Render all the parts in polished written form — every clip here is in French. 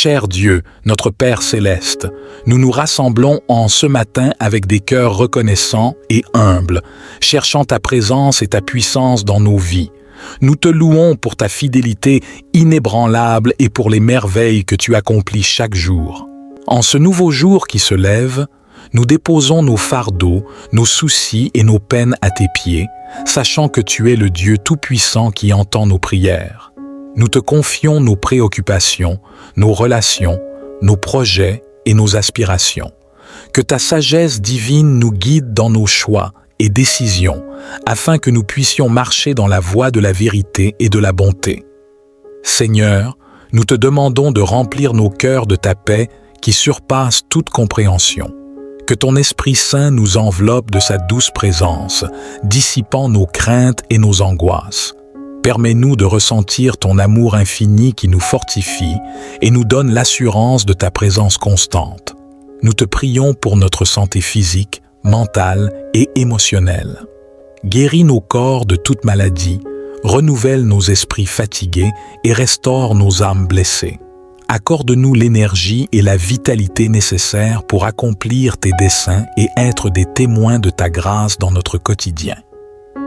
Cher Dieu, notre Père céleste, nous nous rassemblons en ce matin avec des cœurs reconnaissants et humbles, cherchant ta présence et ta puissance dans nos vies. Nous te louons pour ta fidélité inébranlable et pour les merveilles que tu accomplis chaque jour. En ce nouveau jour qui se lève, nous déposons nos fardeaux, nos soucis et nos peines à tes pieds, sachant que tu es le Dieu Tout-Puissant qui entend nos prières. Nous te confions nos préoccupations, nos relations, nos projets et nos aspirations. Que ta sagesse divine nous guide dans nos choix et décisions, afin que nous puissions marcher dans la voie de la vérité et de la bonté. Seigneur, nous te demandons de remplir nos cœurs de ta paix qui surpasse toute compréhension. Que ton Esprit Saint nous enveloppe de sa douce présence, dissipant nos craintes et nos angoisses. Permets-nous de ressentir ton amour infini qui nous fortifie et nous donne l'assurance de ta présence constante. Nous te prions pour notre santé physique, mentale et émotionnelle. Guéris nos corps de toute maladie, renouvelle nos esprits fatigués et restaure nos âmes blessées. Accorde-nous l'énergie et la vitalité nécessaires pour accomplir tes desseins et être des témoins de ta grâce dans notre quotidien.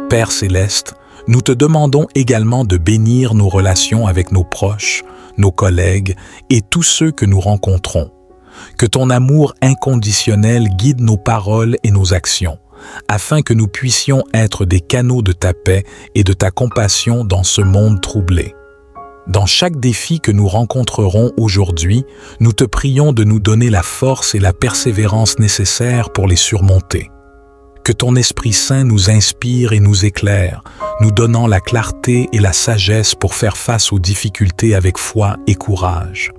Père céleste, nous te demandons également de bénir nos relations avec nos proches, nos collègues et tous ceux que nous rencontrons. Que ton amour inconditionnel guide nos paroles et nos actions, afin que nous puissions être des canaux de ta paix et de ta compassion dans ce monde troublé. Dans chaque défi que nous rencontrerons aujourd'hui, nous te prions de nous donner la force et la persévérance nécessaires pour les surmonter. Que ton Esprit Saint nous inspire et nous éclaire, nous donnant la clarté et la sagesse pour faire face aux difficultés avec foi et courage.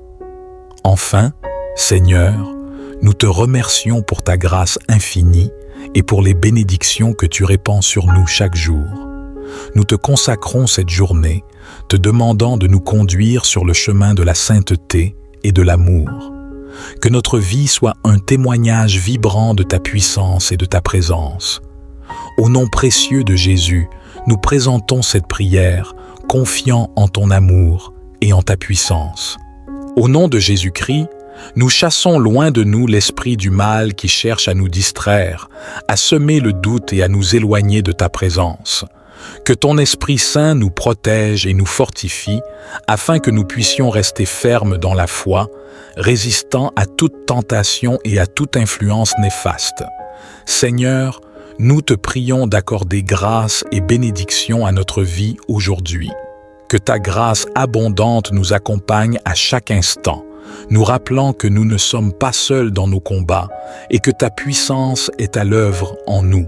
Enfin, Seigneur, nous te remercions pour ta grâce infinie et pour les bénédictions que tu répands sur nous chaque jour. Nous te consacrons cette journée, te demandant de nous conduire sur le chemin de la sainteté et de l'amour. Que notre vie soit un témoignage vibrant de ta puissance et de ta présence. Au nom précieux de Jésus, nous présentons cette prière, confiant en ton amour et en ta puissance. Au nom de Jésus-Christ, nous chassons loin de nous l'esprit du mal qui cherche à nous distraire, à semer le doute et à nous éloigner de ta présence. Que ton Esprit Saint nous protège et nous fortifie, afin que nous puissions rester fermes dans la foi, résistant à toute tentation et à toute influence néfaste. Seigneur, nous te prions d'accorder grâce et bénédiction à notre vie aujourd'hui. Que ta grâce abondante nous accompagne à chaque instant, nous rappelant que nous ne sommes pas seuls dans nos combats et que ta puissance est à l'œuvre en nous.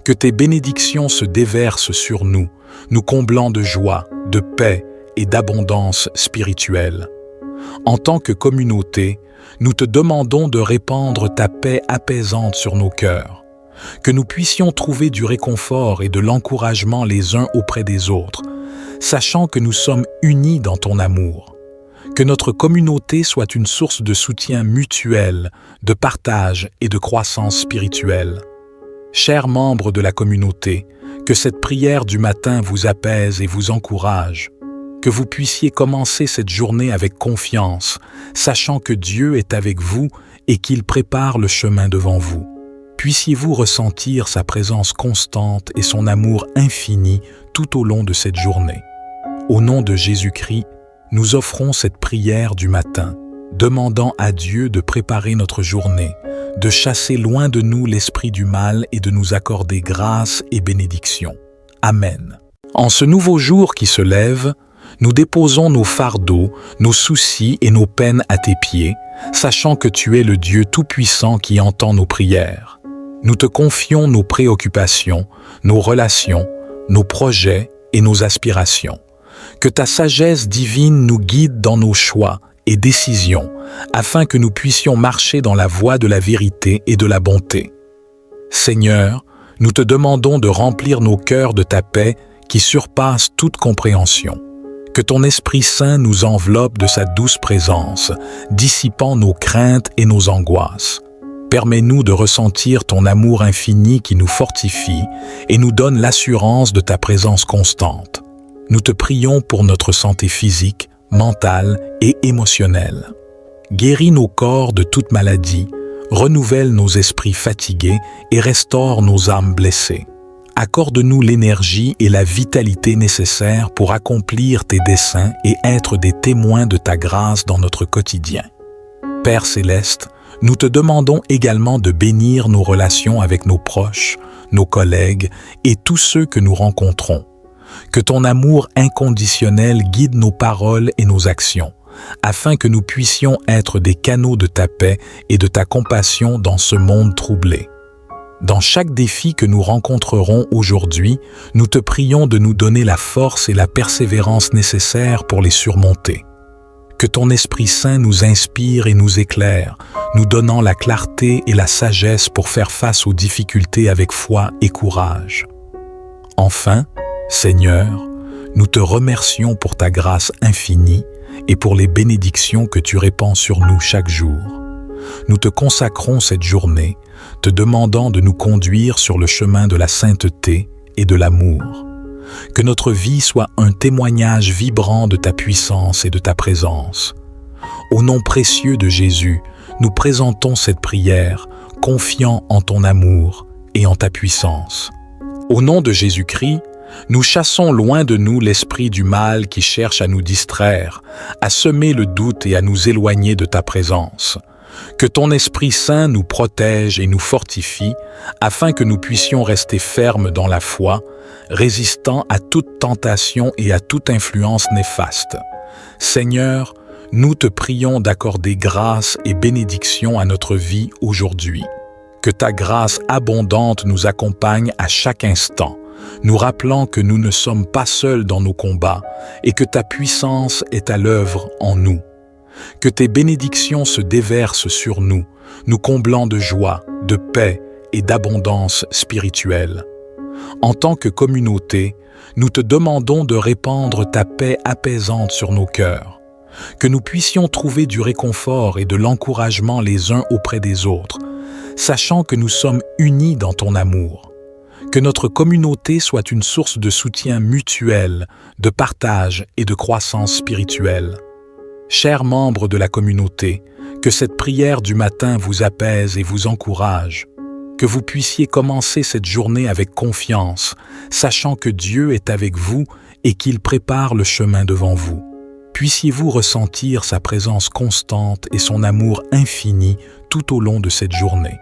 Que tes bénédictions se déversent sur nous, nous comblant de joie, de paix et d'abondance spirituelle. En tant que communauté, nous te demandons de répandre ta paix apaisante sur nos cœurs. Que nous puissions trouver du réconfort et de l'encouragement les uns auprès des autres, sachant que nous sommes unis dans ton amour. Que notre communauté soit une source de soutien mutuel, de partage et de croissance spirituelle. Chers membres de la communauté, que cette prière du matin vous apaise et vous encourage. Que vous puissiez commencer cette journée avec confiance, sachant que Dieu est avec vous et qu'il prépare le chemin devant vous. Puissiez-vous ressentir sa présence constante et son amour infini tout au long de cette journée. Au nom de Jésus-Christ, nous offrons cette prière du matin, demandant à Dieu de préparer notre journée, de chasser loin de nous l'esprit du mal et de nous accorder grâce et bénédiction. Amen. En ce nouveau jour qui se lève, nous déposons nos fardeaux, nos soucis et nos peines à tes pieds, sachant que tu es le Dieu Tout-Puissant qui entend nos prières. Nous te confions nos préoccupations, nos relations, nos projets et nos aspirations. Que ta sagesse divine nous guide dans nos choix et décisions, afin que nous puissions marcher dans la voie de la vérité et de la bonté. Seigneur, nous te demandons de remplir nos cœurs de ta paix qui surpasse toute compréhension. Que ton Esprit Saint nous enveloppe de sa douce présence, dissipant nos craintes et nos angoisses. Permets-nous de ressentir ton amour infini qui nous fortifie et nous donne l'assurance de ta présence constante. Nous te prions pour notre santé physique, mentale et émotionnelle. Guéris nos corps de toute maladie, renouvelle nos esprits fatigués et restaure nos âmes blessées. Accorde-nous l'énergie et la vitalité nécessaires pour accomplir tes desseins et être des témoins de ta grâce dans notre quotidien. Père céleste, nous te demandons également de bénir nos relations avec nos proches, nos collègues et tous ceux que nous rencontrons. Que ton amour inconditionnel guide nos paroles et nos actions, afin que nous puissions être des canaux de ta paix et de ta compassion dans ce monde troublé. Dans chaque défi que nous rencontrerons aujourd'hui, nous te prions de nous donner la force et la persévérance nécessaires pour les surmonter. Que ton Esprit Saint nous inspire et nous éclaire, nous donnant la clarté et la sagesse pour faire face aux difficultés avec foi et courage. Enfin, Seigneur, nous te remercions pour ta grâce infinie et pour les bénédictions que tu répands sur nous chaque jour. Nous te consacrons cette journée, te demandant de nous conduire sur le chemin de la sainteté et de l'amour. Que notre vie soit un témoignage vibrant de ta puissance et de ta présence. Au nom précieux de Jésus, nous présentons cette prière, confiants en ton amour et en ta puissance. Au nom de Jésus-Christ, nous chassons loin de nous l'esprit du mal qui cherche à nous distraire, à semer le doute et à nous éloigner de ta présence. Que ton Esprit Saint nous protège et nous fortifie, afin que nous puissions rester fermes dans la foi, résistant à toute tentation et à toute influence néfaste. Seigneur, nous te prions d'accorder grâce et bénédiction à notre vie aujourd'hui. Que ta grâce abondante nous accompagne à chaque instant, nous rappelant que nous ne sommes pas seuls dans nos combats et que ta puissance est à l'œuvre en nous. Que tes bénédictions se déversent sur nous, nous comblant de joie, de paix et d'abondance spirituelle. En tant que communauté, nous te demandons de répandre ta paix apaisante sur nos cœurs. Que nous puissions trouver du réconfort et de l'encouragement les uns auprès des autres, sachant que nous sommes unis dans ton amour. Que notre communauté soit une source de soutien mutuel, de partage et de croissance spirituelle. Chers membres de la communauté, que cette prière du matin vous apaise et vous encourage. Que vous puissiez commencer cette journée avec confiance, sachant que Dieu est avec vous et qu'il prépare le chemin devant vous. Puissiez-vous ressentir sa présence constante et son amour infini tout au long de cette journée.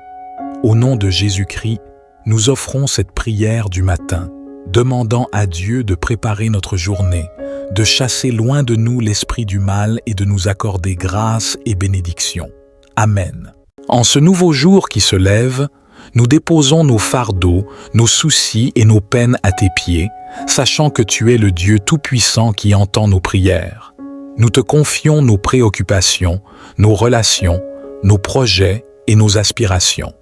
Au nom de Jésus-Christ, nous offrons cette prière du matin, demandant à Dieu de préparer notre journée, de chasser loin de nous l'esprit du mal et de nous accorder grâce et bénédiction. Amen. En ce nouveau jour qui se lève, nous déposons nos fardeaux, nos soucis et nos peines à tes pieds, sachant que tu es le Dieu Tout-Puissant qui entend nos prières. Nous te confions nos préoccupations, nos relations, nos projets et nos aspirations.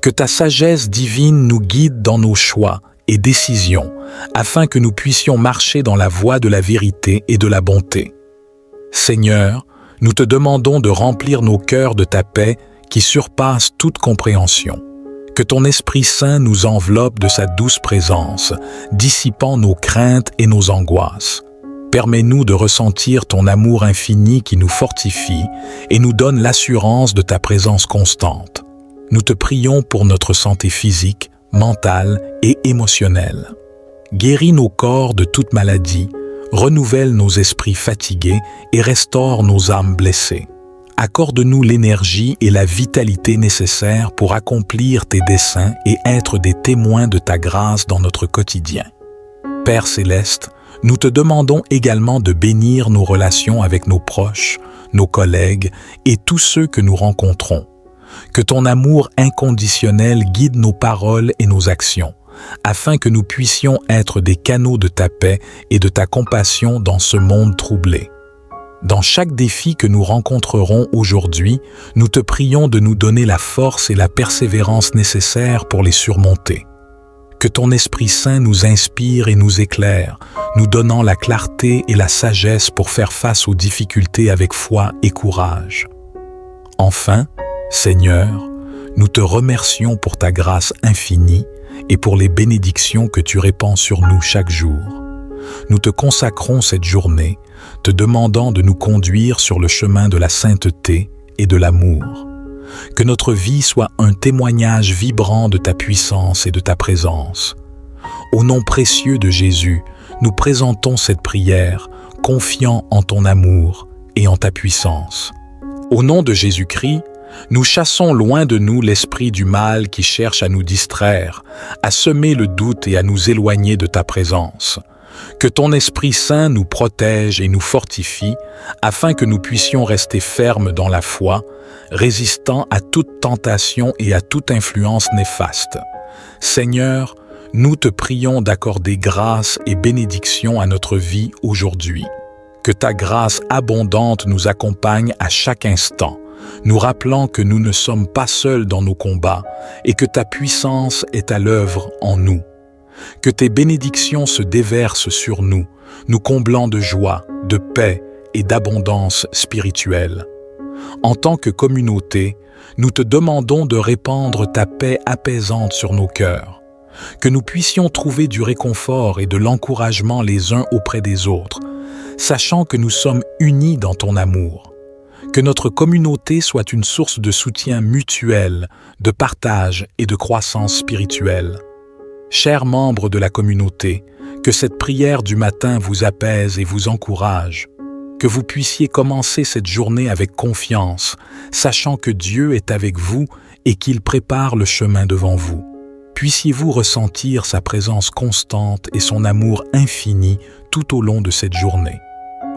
Que ta sagesse divine nous guide dans nos choix et décisions, afin que nous puissions marcher dans la voie de la vérité et de la bonté. Seigneur, nous te demandons de remplir nos cœurs de ta paix qui surpasse toute compréhension. Que ton Esprit Saint nous enveloppe de sa douce présence, dissipant nos craintes et nos angoisses. Permets-nous de ressentir ton amour infini qui nous fortifie et nous donne l'assurance de ta présence constante. Nous te prions pour notre santé physique, mentale et émotionnelle. Guéris nos corps de toute maladie, renouvelle nos esprits fatigués et restaure nos âmes blessées. Accorde-nous l'énergie et la vitalité nécessaires pour accomplir tes desseins et être des témoins de ta grâce dans notre quotidien. Père céleste, nous te demandons également de bénir nos relations avec nos proches, nos collègues et tous ceux que nous rencontrons. Que ton amour inconditionnel guide nos paroles et nos actions, afin que nous puissions être des canaux de ta paix et de ta compassion dans ce monde troublé. Dans chaque défi que nous rencontrerons aujourd'hui, nous te prions de nous donner la force et la persévérance nécessaires pour les surmonter. Que ton Esprit Saint nous inspire et nous éclaire, nous donnant la clarté et la sagesse pour faire face aux difficultés avec foi et courage. Enfin, Seigneur, nous te remercions pour ta grâce infinie et pour les bénédictions que tu répands sur nous chaque jour. nous te consacrons cette journée, te demandant de nous conduire sur le chemin de la sainteté et de l'amour. Que notre vie soit un témoignage vibrant de ta puissance et de ta présence. Au nom précieux de Jésus, nous présentons cette prière, confiants en ton amour et en ta puissance. Au nom de Jésus-Christ, nous chassons loin de nous l'esprit du mal qui cherche à nous distraire, à semer le doute et à nous éloigner de ta présence. Que ton Esprit Saint nous protège et nous fortifie, afin que nous puissions rester fermes dans la foi, résistant à toute tentation et à toute influence néfaste. Seigneur, nous te prions d'accorder grâce et bénédiction à notre vie aujourd'hui. Que ta grâce abondante nous accompagne à chaque instant, nous rappelant que nous ne sommes pas seuls dans nos combats et que ta puissance est à l'œuvre en nous. Que tes bénédictions se déversent sur nous, nous comblant de joie, de paix et d'abondance spirituelle. En tant que communauté, nous te demandons de répandre ta paix apaisante sur nos cœurs. Que nous puissions trouver du réconfort et de l'encouragement les uns auprès des autres, sachant que nous sommes unis dans ton amour. Que notre communauté soit une source de soutien mutuel, de partage et de croissance spirituelle. Chers membres de la communauté, que cette prière du matin vous apaise et vous encourage. Que vous puissiez commencer cette journée avec confiance, sachant que Dieu est avec vous et qu'il prépare le chemin devant vous. Puissiez-vous ressentir sa présence constante et son amour infini tout au long de cette journée.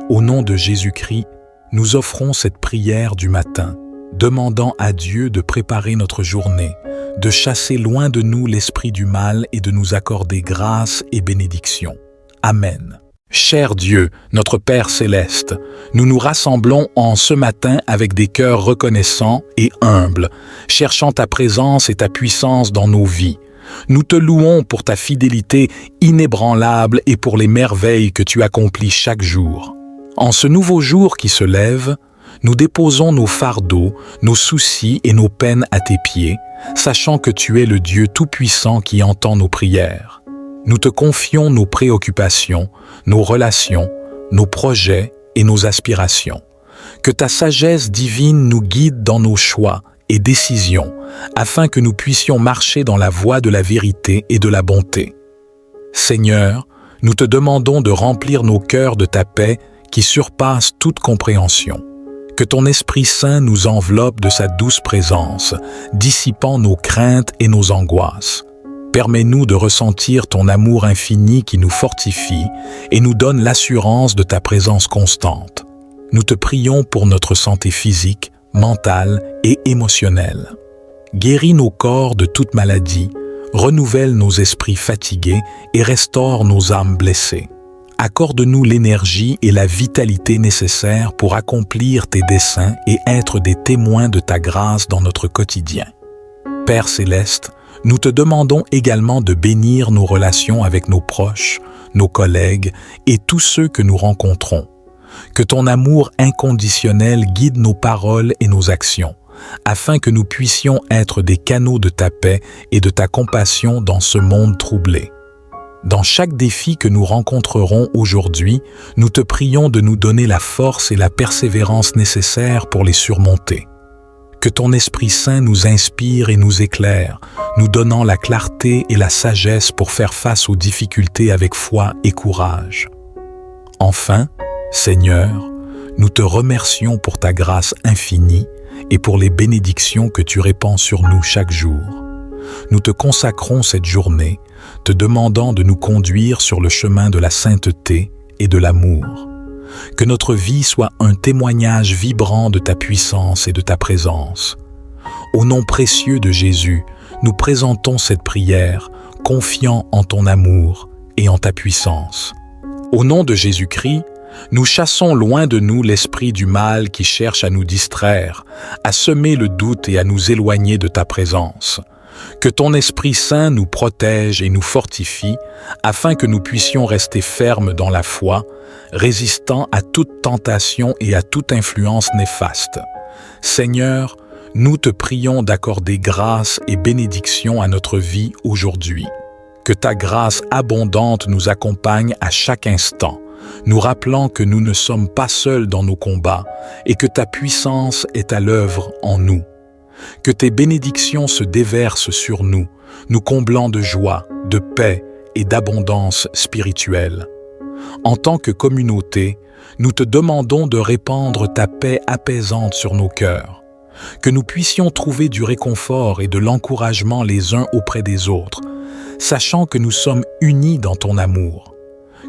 Au nom de Jésus-Christ, nous offrons cette prière du matin, demandant à Dieu de préparer notre journée, de chasser loin de nous l'esprit du mal et de nous accorder grâce et bénédiction. Amen. Cher Dieu, notre Père céleste, nous nous rassemblons en ce matin avec des cœurs reconnaissants et humbles, cherchant ta présence et ta puissance dans nos vies. Nous te louons pour ta fidélité inébranlable et pour les merveilles que tu accomplis chaque jour. En ce nouveau jour qui se lève, nous déposons nos fardeaux, nos soucis et nos peines à tes pieds, sachant que tu es le Dieu Tout-Puissant qui entend nos prières. Nous te confions nos préoccupations, nos relations, nos projets et nos aspirations. Que ta sagesse divine nous guide dans nos choix et décisions, afin que nous puissions marcher dans la voie de la vérité et de la bonté. Seigneur, nous te demandons de remplir nos cœurs de ta paix qui surpasse toute compréhension. Que ton Esprit Saint nous enveloppe de sa douce présence, dissipant nos craintes et nos angoisses. Permets-nous de ressentir ton amour infini qui nous fortifie et nous donne l'assurance de ta présence constante. Nous te prions pour notre santé physique, mentale et émotionnelle. Guéris nos corps de toute maladie, renouvelle nos esprits fatigués et restaure nos âmes blessées. Accorde-nous l'énergie et la vitalité nécessaires pour accomplir tes desseins et être des témoins de ta grâce dans notre quotidien. Père céleste, nous te demandons également de bénir nos relations avec nos proches, nos collègues et tous ceux que nous rencontrons. Que ton amour inconditionnel guide nos paroles et nos actions, afin que nous puissions être des canaux de ta paix et de ta compassion dans ce monde troublé. Dans chaque défi que nous rencontrerons aujourd'hui, nous te prions de nous donner la force et la persévérance nécessaires pour les surmonter. Que ton Esprit Saint nous inspire et nous éclaire, nous donnant la clarté et la sagesse pour faire face aux difficultés avec foi et courage. Enfin, Seigneur, nous te remercions pour ta grâce infinie et pour les bénédictions que tu répands sur nous chaque jour. Nous te consacrons cette journée, te demandant de nous conduire sur le chemin de la sainteté et de l'amour. Que notre vie soit un témoignage vibrant de ta puissance et de ta présence. Au nom précieux de Jésus, nous présentons cette prière, confiants en ton amour et en ta puissance. Au nom de Jésus-Christ, nous chassons loin de nous l'esprit du mal qui cherche à nous distraire, à semer le doute et à nous éloigner de ta présence. Que ton Esprit Saint nous protège et nous fortifie, afin que nous puissions rester fermes dans la foi, résistant à toute tentation et à toute influence néfaste. Seigneur, nous te prions d'accorder grâce et bénédiction à notre vie aujourd'hui. Que ta grâce abondante nous accompagne à chaque instant, nous rappelant que nous ne sommes pas seuls dans nos combats et que ta puissance est à l'œuvre en nous. Que tes bénédictions se déversent sur nous, nous comblant de joie, de paix et d'abondance spirituelle. En tant que communauté, nous te demandons de répandre ta paix apaisante sur nos cœurs, que nous puissions trouver du réconfort et de l'encouragement les uns auprès des autres, sachant que nous sommes unis dans ton amour.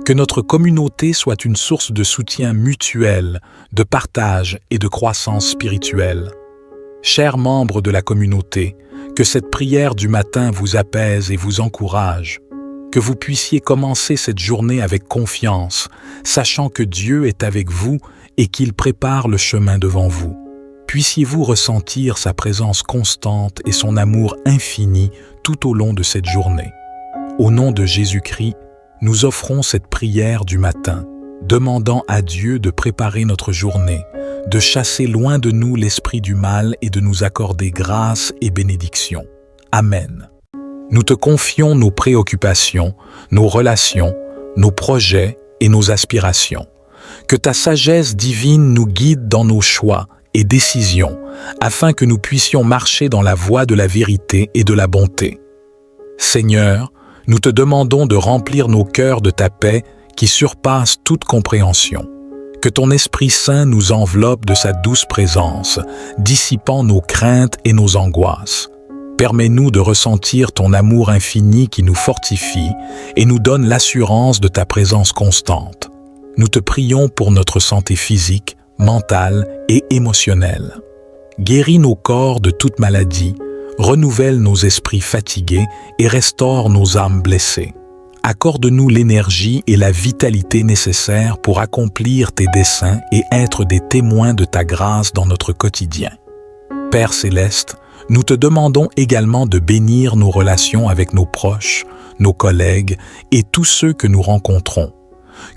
Que notre communauté soit une source de soutien mutuel, de partage et de croissance spirituelle. Chers membres de la communauté, que cette prière du matin vous apaise et vous encourage. Que vous puissiez commencer cette journée avec confiance, sachant que Dieu est avec vous et qu'il prépare le chemin devant vous. Puissiez-vous ressentir sa présence constante et son amour infini tout au long de cette journée. Au nom de Jésus-Christ, nous offrons cette prière du matin, demandant à Dieu de préparer notre journée, de chasser loin de nous l'esprit du mal et de nous accorder grâce et bénédiction. Amen. Nous te confions nos préoccupations, nos relations, nos projets et nos aspirations. Que ta sagesse divine nous guide dans nos choix et décisions, afin que nous puissions marcher dans la voie de la vérité et de la bonté. Seigneur, nous te demandons de remplir nos cœurs de ta paix qui surpasse toute compréhension. Que ton Esprit Saint nous enveloppe de sa douce présence, dissipant nos craintes et nos angoisses. Permets-nous de ressentir ton amour infini qui nous fortifie et nous donne l'assurance de ta présence constante. Nous te prions pour notre santé physique, mentale et émotionnelle. Guéris nos corps de toute maladie, renouvelle nos esprits fatigués et restaure nos âmes blessées. Accorde-nous l'énergie et la vitalité nécessaires pour accomplir tes desseins et être des témoins de ta grâce dans notre quotidien. Père céleste, nous te demandons également de bénir nos relations avec nos proches, nos collègues et tous ceux que nous rencontrons.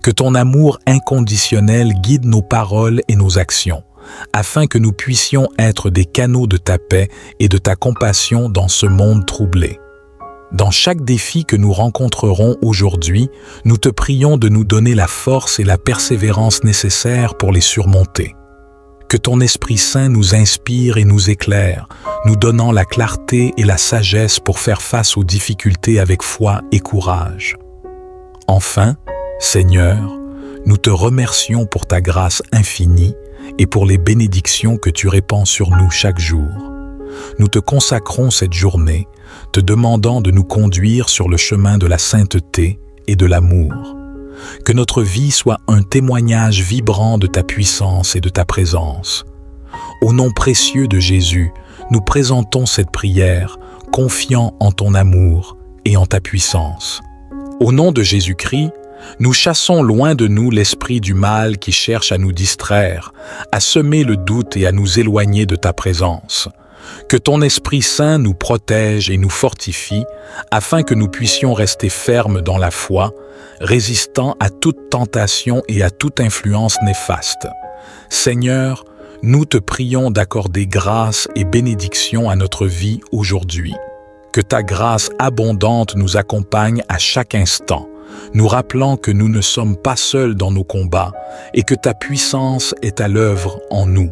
Que ton amour inconditionnel guide nos paroles et nos actions, afin que nous puissions être des canaux de ta paix et de ta compassion dans ce monde troublé. Dans chaque défi que nous rencontrerons aujourd'hui, nous te prions de nous donner la force et la persévérance nécessaires pour les surmonter. Que ton Esprit Saint nous inspire et nous éclaire, nous donnant la clarté et la sagesse pour faire face aux difficultés avec foi et courage. Enfin, Seigneur, nous te remercions pour ta grâce infinie et pour les bénédictions que tu répands sur nous chaque jour. Nous te consacrons cette journée, te demandant de nous conduire sur le chemin de la sainteté et de l'amour. Que notre vie soit un témoignage vibrant de ta puissance et de ta présence. Au nom précieux de Jésus, nous présentons cette prière, confiant en ton amour et en ta puissance. Au nom de Jésus-Christ, nous chassons loin de nous l'esprit du mal qui cherche à nous distraire, à semer le doute et à nous éloigner de ta présence. Que ton Esprit Saint nous protège et nous fortifie, afin que nous puissions rester fermes dans la foi, résistant à toute tentation et à toute influence néfaste. Seigneur, nous te prions d'accorder grâce et bénédiction à notre vie aujourd'hui. Que ta grâce abondante nous accompagne à chaque instant, nous rappelant que nous ne sommes pas seuls dans nos combats et que ta puissance est à l'œuvre en nous.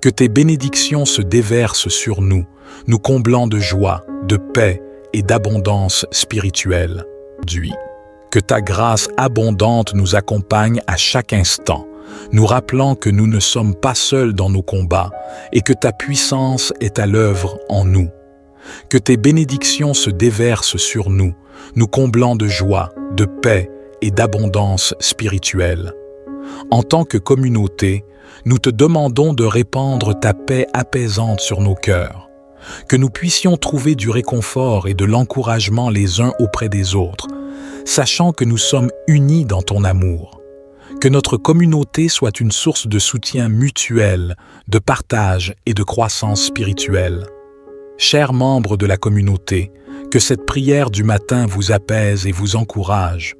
Que tes bénédictions se déversent sur nous, nous comblant de joie, de paix et d'abondance spirituelle. Que ta grâce abondante nous accompagne à chaque instant, nous rappelant que nous ne sommes pas seuls dans nos combats et que ta puissance est à l'œuvre en nous. Que tes bénédictions se déversent sur nous, nous comblant de joie, de paix et d'abondance spirituelle. En tant que communauté, nous te demandons de répandre ta paix apaisante sur nos cœurs, que nous puissions trouver du réconfort et de l'encouragement les uns auprès des autres, sachant que nous sommes unis dans ton amour. Que notre communauté soit une source de soutien mutuel, de partage et de croissance spirituelle. Chers membres de la communauté, que cette prière du matin vous apaise et vous encourage.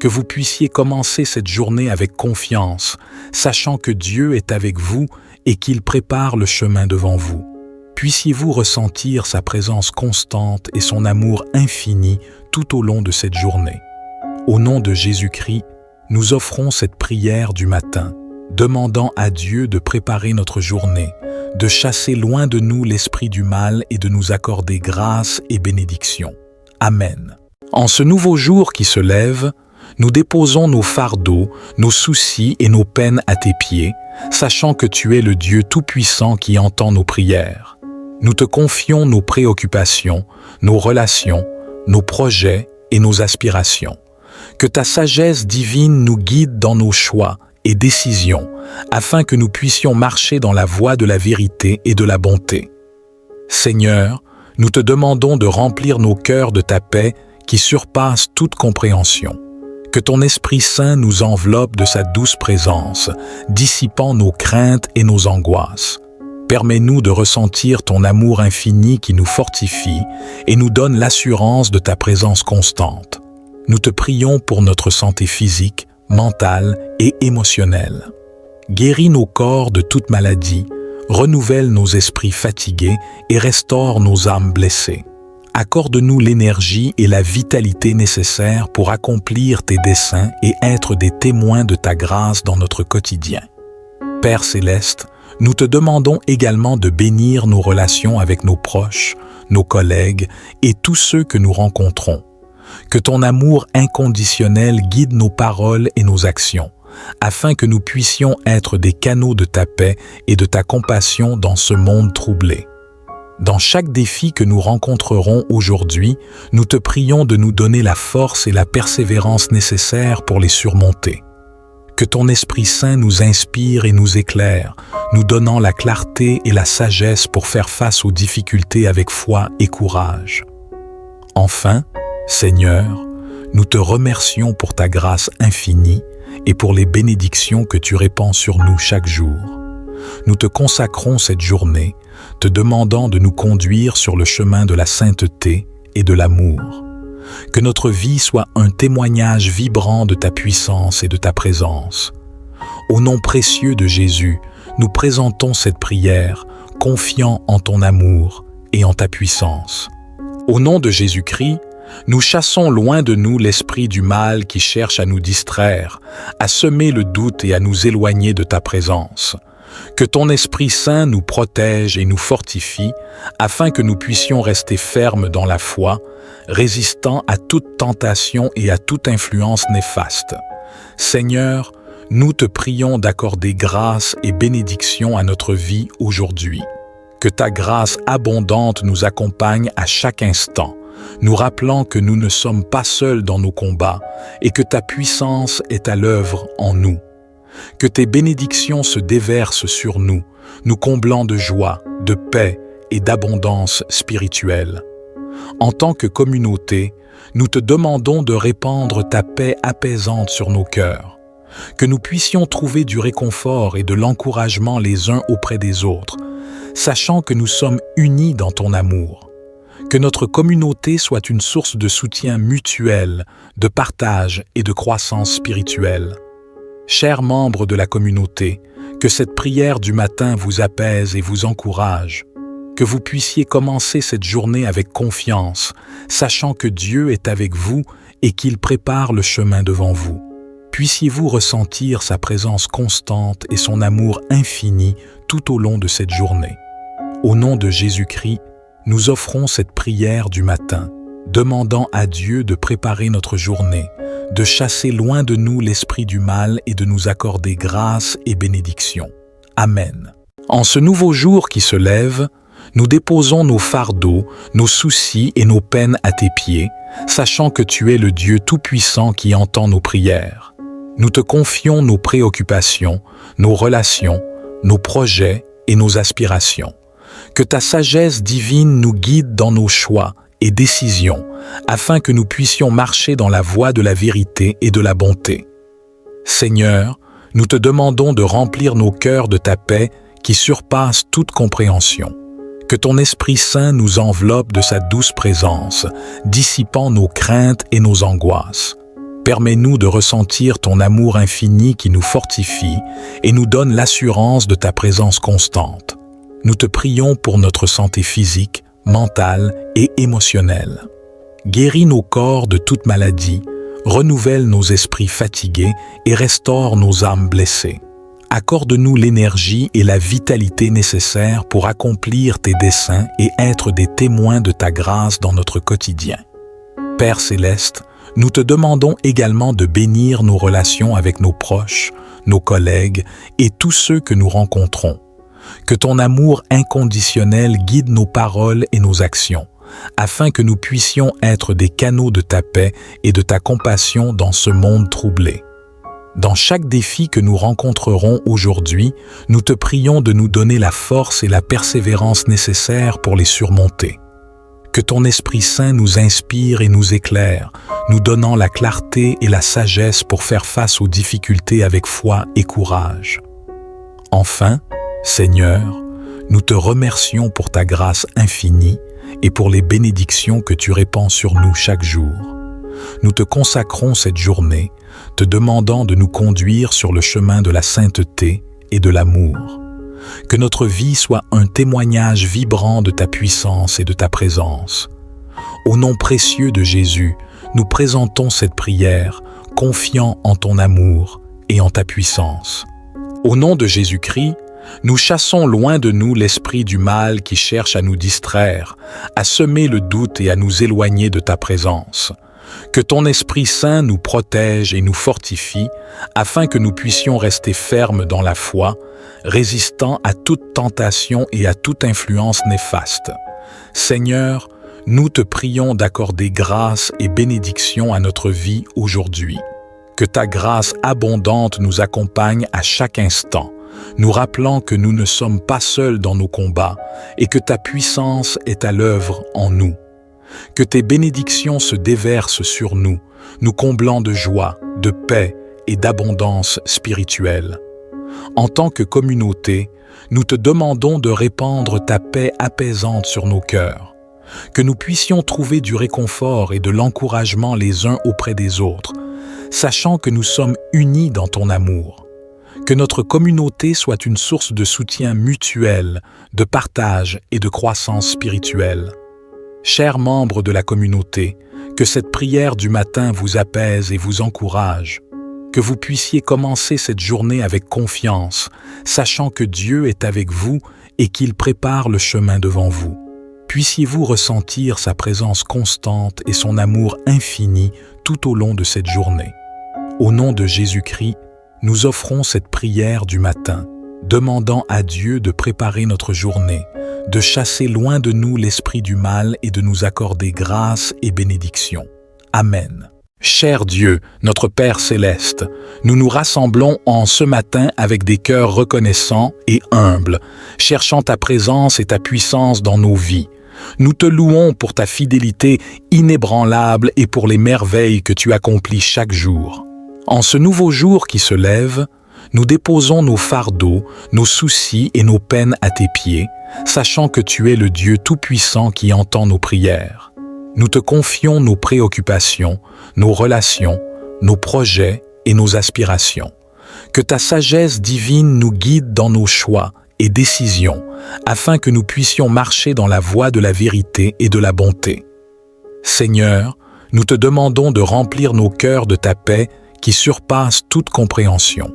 Que vous puissiez commencer cette journée avec confiance, sachant que Dieu est avec vous et qu'il prépare le chemin devant vous. Puissiez-vous ressentir sa présence constante et son amour infini tout au long de cette journée. Au nom de Jésus-Christ, nous offrons cette prière du matin, demandant à Dieu de préparer notre journée, de chasser loin de nous l'esprit du mal et de nous accorder grâce et bénédiction. Amen. En ce nouveau jour qui se lève, nous déposons nos fardeaux, nos soucis et nos peines à tes pieds, sachant que tu es le Dieu Tout-Puissant qui entend nos prières. Nous te confions nos préoccupations, nos relations, nos projets et nos aspirations. Que ta sagesse divine nous guide dans nos choix et décisions, afin que nous puissions marcher dans la voie de la vérité et de la bonté. Seigneur, nous te demandons de remplir nos cœurs de ta paix qui surpasse toute compréhension. Que ton Esprit Saint nous enveloppe de sa douce présence, dissipant nos craintes et nos angoisses. Permets-nous de ressentir ton amour infini qui nous fortifie et nous donne l'assurance de ta présence constante. Nous te prions pour notre santé physique, mentale et émotionnelle. Guéris nos corps de toute maladie, renouvelle nos esprits fatigués et restaure nos âmes blessées. Accorde-nous l'énergie et la vitalité nécessaires pour accomplir tes desseins et être des témoins de ta grâce dans notre quotidien. Père céleste, nous te demandons également de bénir nos relations avec nos proches, nos collègues et tous ceux que nous rencontrons. Que ton amour inconditionnel guide nos paroles et nos actions, afin que nous puissions être des canaux de ta paix et de ta compassion dans ce monde troublé. Dans chaque défi que nous rencontrerons aujourd'hui, nous te prions de nous donner la force et la persévérance nécessaires pour les surmonter. Que ton Esprit Saint nous inspire et nous éclaire, nous donnant la clarté et la sagesse pour faire face aux difficultés avec foi et courage. Enfin, Seigneur, nous te remercions pour ta grâce infinie et pour les bénédictions que tu répands sur nous chaque jour. Nous te consacrons cette journée, te demandant de nous conduire sur le chemin de la sainteté et de l'amour. Que notre vie soit un témoignage vibrant de ta puissance et de ta présence. Au nom précieux de Jésus, nous présentons cette prière, confiants en ton amour et en ta puissance. Au nom de Jésus-Christ, nous chassons loin de nous l'esprit du mal qui cherche à nous distraire, à semer le doute et à nous éloigner de ta présence. Que ton Esprit Saint nous protège et nous fortifie, afin que nous puissions rester fermes dans la foi, résistant à toute tentation et à toute influence néfaste. Seigneur, nous te prions d'accorder grâce et bénédiction à notre vie aujourd'hui. Que ta grâce abondante nous accompagne à chaque instant, nous rappelant que nous ne sommes pas seuls dans nos combats et que ta puissance est à l'œuvre en nous. Que tes bénédictions se déversent sur nous, nous comblant de joie, de paix et d'abondance spirituelle. En tant que communauté, nous te demandons de répandre ta paix apaisante sur nos cœurs. Que nous puissions trouver du réconfort et de l'encouragement les uns auprès des autres, sachant que nous sommes unis dans ton amour. Que notre communauté soit une source de soutien mutuel, de partage et de croissance spirituelle. Chers membres de la communauté, que cette prière du matin vous apaise et vous encourage. Que vous puissiez commencer cette journée avec confiance, sachant que Dieu est avec vous et qu'il prépare le chemin devant vous. Puissiez-vous ressentir sa présence constante et son amour infini tout au long de cette journée. Au nom de Jésus-Christ, nous offrons cette prière du matin, demandant à Dieu de préparer notre journée, de chasser loin de nous l'esprit du mal et de nous accorder grâce et bénédiction. Amen. En ce nouveau jour qui se lève, nous déposons nos fardeaux, nos soucis et nos peines à tes pieds, sachant que tu es le Dieu Tout-Puissant qui entend nos prières. Nous te confions nos préoccupations, nos relations, nos projets et nos aspirations. Que ta sagesse divine nous guide dans nos choix et décisions, afin que nous puissions marcher dans la voie de la vérité et de la bonté. Seigneur, nous te demandons de remplir nos cœurs de ta paix qui surpasse toute compréhension. Que ton Esprit Saint nous enveloppe de sa douce présence, dissipant nos craintes et nos angoisses. Permets-nous de ressentir ton amour infini qui nous fortifie et nous donne l'assurance de ta présence constante. nous te prions pour notre santé physique, mentale et émotionnelle. Guéris nos corps de toute maladie, renouvelle nos esprits fatigués et restaure nos âmes blessées. Accorde-nous l'énergie et la vitalité nécessaires pour accomplir tes desseins et être des témoins de ta grâce dans notre quotidien. Père céleste, nous te demandons également de bénir nos relations avec nos proches, nos collègues et tous ceux que nous rencontrons. Que ton amour inconditionnel guide nos paroles et nos actions, afin que nous puissions être des canaux de ta paix et de ta compassion dans ce monde troublé. Dans chaque défi que nous rencontrerons aujourd'hui, nous te prions de nous donner la force et la persévérance nécessaires pour les surmonter. Que ton Esprit Saint nous inspire et nous éclaire, nous donnant la clarté et la sagesse pour faire face aux difficultés avec foi et courage. Enfin, Seigneur, nous te remercions pour ta grâce infinie et pour les bénédictions que tu répands sur nous chaque jour. Nous te consacrons cette journée, te demandant de nous conduire sur le chemin de la sainteté et de l'amour. Que notre vie soit un témoignage vibrant de ta puissance et de ta présence. Au nom précieux de Jésus, nous présentons cette prière, confiants en ton amour et en ta puissance. Au nom de Jésus-Christ, nous chassons loin de nous l'esprit du mal qui cherche à nous distraire, à semer le doute et à nous éloigner de ta présence. Que ton Esprit Saint nous protège et nous fortifie, afin que nous puissions rester fermes dans la foi, résistant à toute tentation et à toute influence néfaste. Seigneur, nous te prions d'accorder grâce et bénédiction à notre vie aujourd'hui. Que ta grâce abondante nous accompagne à chaque instant, nous rappelant que nous ne sommes pas seuls dans nos combats et que ta puissance est à l'œuvre en nous. Que tes bénédictions se déversent sur nous, nous comblant de joie, de paix et d'abondance spirituelle. En tant que communauté, nous te demandons de répandre ta paix apaisante sur nos cœurs. Que nous puissions trouver du réconfort et de l'encouragement les uns auprès des autres, sachant que nous sommes unis dans ton amour. Que notre communauté soit une source de soutien mutuel, de partage et de croissance spirituelle. Chers membres de la communauté, que cette prière du matin vous apaise et vous encourage. Que vous puissiez commencer cette journée avec confiance, sachant que Dieu est avec vous et qu'il prépare le chemin devant vous. Puissiez-vous ressentir sa présence constante et son amour infini tout au long de cette journée. Au nom de Jésus-Christ, nous offrons cette prière du matin, demandant à Dieu de préparer notre journée, de chasser loin de nous l'esprit du mal et de nous accorder grâce et bénédiction. Amen. Cher Dieu, notre Père céleste, nous nous rassemblons en ce matin avec des cœurs reconnaissants et humbles, cherchant ta présence et ta puissance dans nos vies. Nous te louons pour ta fidélité inébranlable et pour les merveilles que tu accomplis chaque jour. En ce nouveau jour qui se lève, nous déposons nos fardeaux, nos soucis et nos peines à tes pieds, sachant que tu es le Dieu tout-puissant qui entend nos prières. Nous te confions nos préoccupations, nos relations, nos projets et nos aspirations. Que ta sagesse divine nous guide dans nos choix et décisions, afin que nous puissions marcher dans la voie de la vérité et de la bonté. Seigneur, nous te demandons de remplir nos cœurs de ta paix qui surpasse toute compréhension.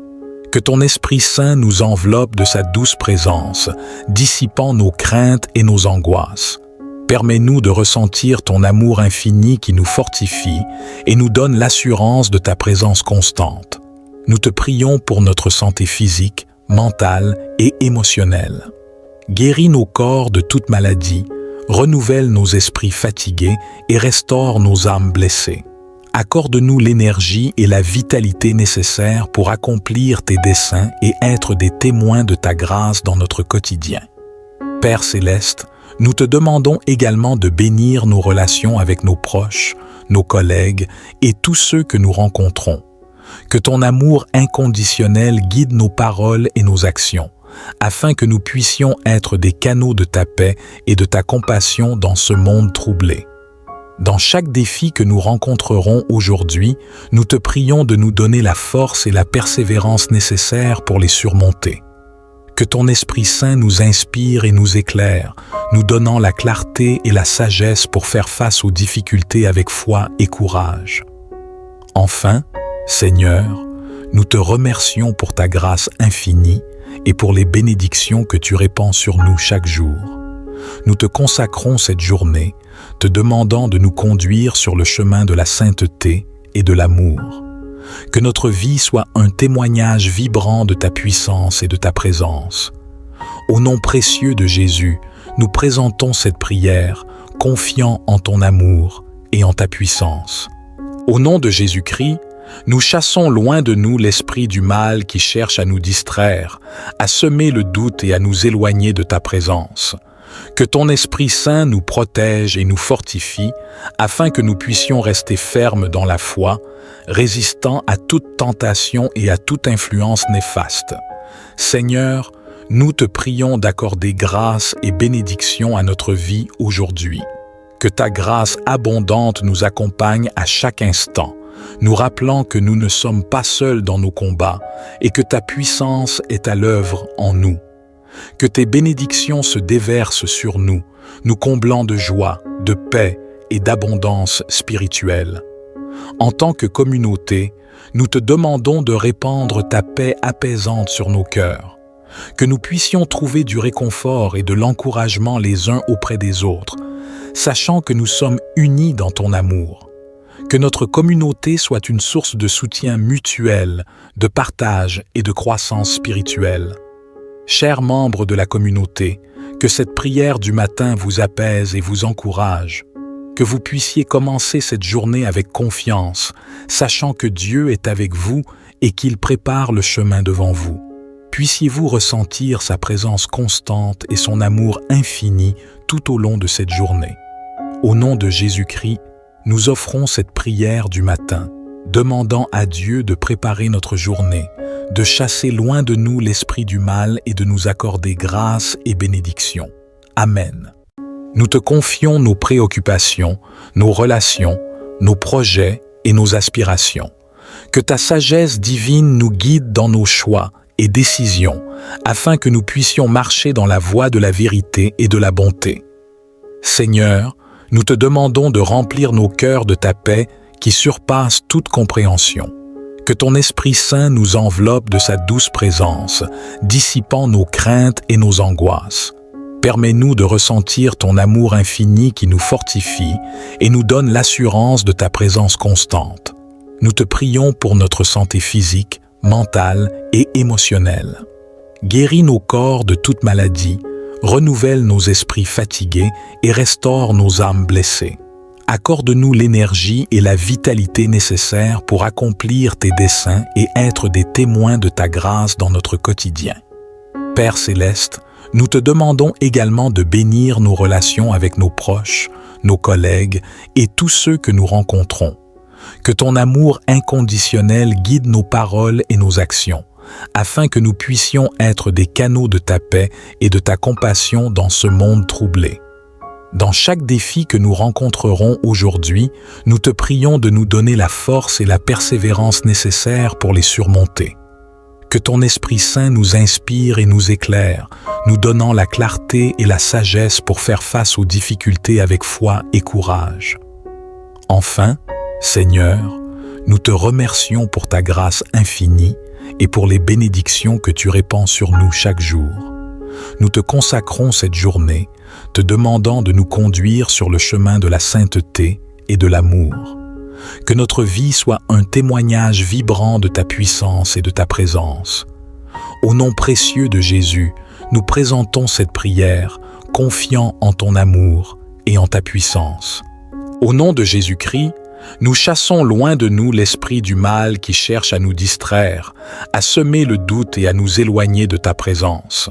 Que ton Esprit Saint nous enveloppe de sa douce présence, dissipant nos craintes et nos angoisses. Permets-nous de ressentir ton amour infini qui nous fortifie et nous donne l'assurance de ta présence constante. Nous te prions pour notre santé physique, mentale et émotionnelle. Guéris nos corps de toute maladie, renouvelle nos esprits fatigués et restaure nos âmes blessées. Accorde-nous l'énergie et la vitalité nécessaires pour accomplir tes desseins et être des témoins de ta grâce dans notre quotidien. Père céleste, nous te demandons également de bénir nos relations avec nos proches, nos collègues et tous ceux que nous rencontrons. Que ton amour inconditionnel guide nos paroles et nos actions, afin que nous puissions être des canaux de ta paix et de ta compassion dans ce monde troublé. Dans chaque défi que nous rencontrerons aujourd'hui, nous te prions de nous donner la force et la persévérance nécessaires pour les surmonter. Que ton Esprit Saint nous inspire et nous éclaire, nous donnant la clarté et la sagesse pour faire face aux difficultés avec foi et courage. Enfin, Seigneur, nous te remercions pour ta grâce infinie et pour les bénédictions que tu répands sur nous chaque jour. Nous te consacrons cette journée, te demandant de nous conduire sur le chemin de la sainteté et de l'amour. Que notre vie soit un témoignage vibrant de ta puissance et de ta présence. Au nom précieux de Jésus, nous présentons cette prière, confiants en ton amour et en ta puissance. Au nom de Jésus-Christ, nous chassons loin de nous l'esprit du mal qui cherche à nous distraire, à semer le doute et à nous éloigner de ta présence. Que ton Esprit Saint nous protège et nous fortifie, afin que nous puissions rester fermes dans la foi, résistant à toute tentation et à toute influence néfaste. Seigneur, nous te prions d'accorder grâce et bénédiction à notre vie aujourd'hui. Que ta grâce abondante nous accompagne à chaque instant, nous rappelant que nous ne sommes pas seuls dans nos combats et que ta puissance est à l'œuvre en nous. Que tes bénédictions se déversent sur nous, nous comblant de joie, de paix et d'abondance spirituelle. En tant que communauté, nous te demandons de répandre ta paix apaisante sur nos cœurs, que nous puissions trouver du réconfort et de l'encouragement les uns auprès des autres, sachant que nous sommes unis dans ton amour. Que notre communauté soit une source de soutien mutuel, de partage et de croissance spirituelle. Chers membres de la communauté, que cette prière du matin vous apaise et vous encourage, que vous puissiez commencer cette journée avec confiance, sachant que Dieu est avec vous et qu'il prépare le chemin devant vous. Puissiez-vous ressentir sa présence constante et son amour infini tout au long de cette journée. Au nom de Jésus-Christ, nous offrons cette prière du matin, demandant à Dieu de préparer notre journée, de chasser loin de nous l'esprit du mal et de nous accorder grâce et bénédiction. Amen. Nous te confions nos préoccupations, nos relations, nos projets et nos aspirations. Que ta sagesse divine nous guide dans nos choix et décisions, afin que nous puissions marcher dans la voie de la vérité et de la bonté. Seigneur, nous te demandons de remplir nos cœurs de ta paix qui surpasse toute compréhension. Que ton Esprit Saint nous enveloppe de sa douce présence, dissipant nos craintes et nos angoisses. Permets-nous de ressentir ton amour infini qui nous fortifie et nous donne l'assurance de ta présence constante. Nous te prions pour notre santé physique, mentale et émotionnelle. Guéris nos corps de toute maladie, renouvelle nos esprits fatigués et restaure nos âmes blessées. Accorde-nous l'énergie et la vitalité nécessaires pour accomplir tes desseins et être des témoins de ta grâce dans notre quotidien. Père céleste, nous te demandons également de bénir nos relations avec nos proches, nos collègues et tous ceux que nous rencontrons. Que ton amour inconditionnel guide nos paroles et nos actions, afin que nous puissions être des canaux de ta paix et de ta compassion dans ce monde troublé. Dans chaque défi que nous rencontrerons aujourd'hui, nous te prions de nous donner la force et la persévérance nécessaires pour les surmonter. Que ton Esprit Saint nous inspire et nous éclaire, nous donnant la clarté et la sagesse pour faire face aux difficultés avec foi et courage. Enfin, Seigneur, nous te remercions pour ta grâce infinie et pour les bénédictions que tu répands sur nous chaque jour. Nous te consacrons cette journée, te demandant de nous conduire sur le chemin de la sainteté et de l'amour. Que notre vie soit un témoignage vibrant de ta puissance et de ta présence. Au nom précieux de Jésus, nous présentons cette prière, confiants en ton amour et en ta puissance. Au nom de Jésus-Christ, nous chassons loin de nous l'esprit du mal qui cherche à nous distraire, à semer le doute et à nous éloigner de ta présence.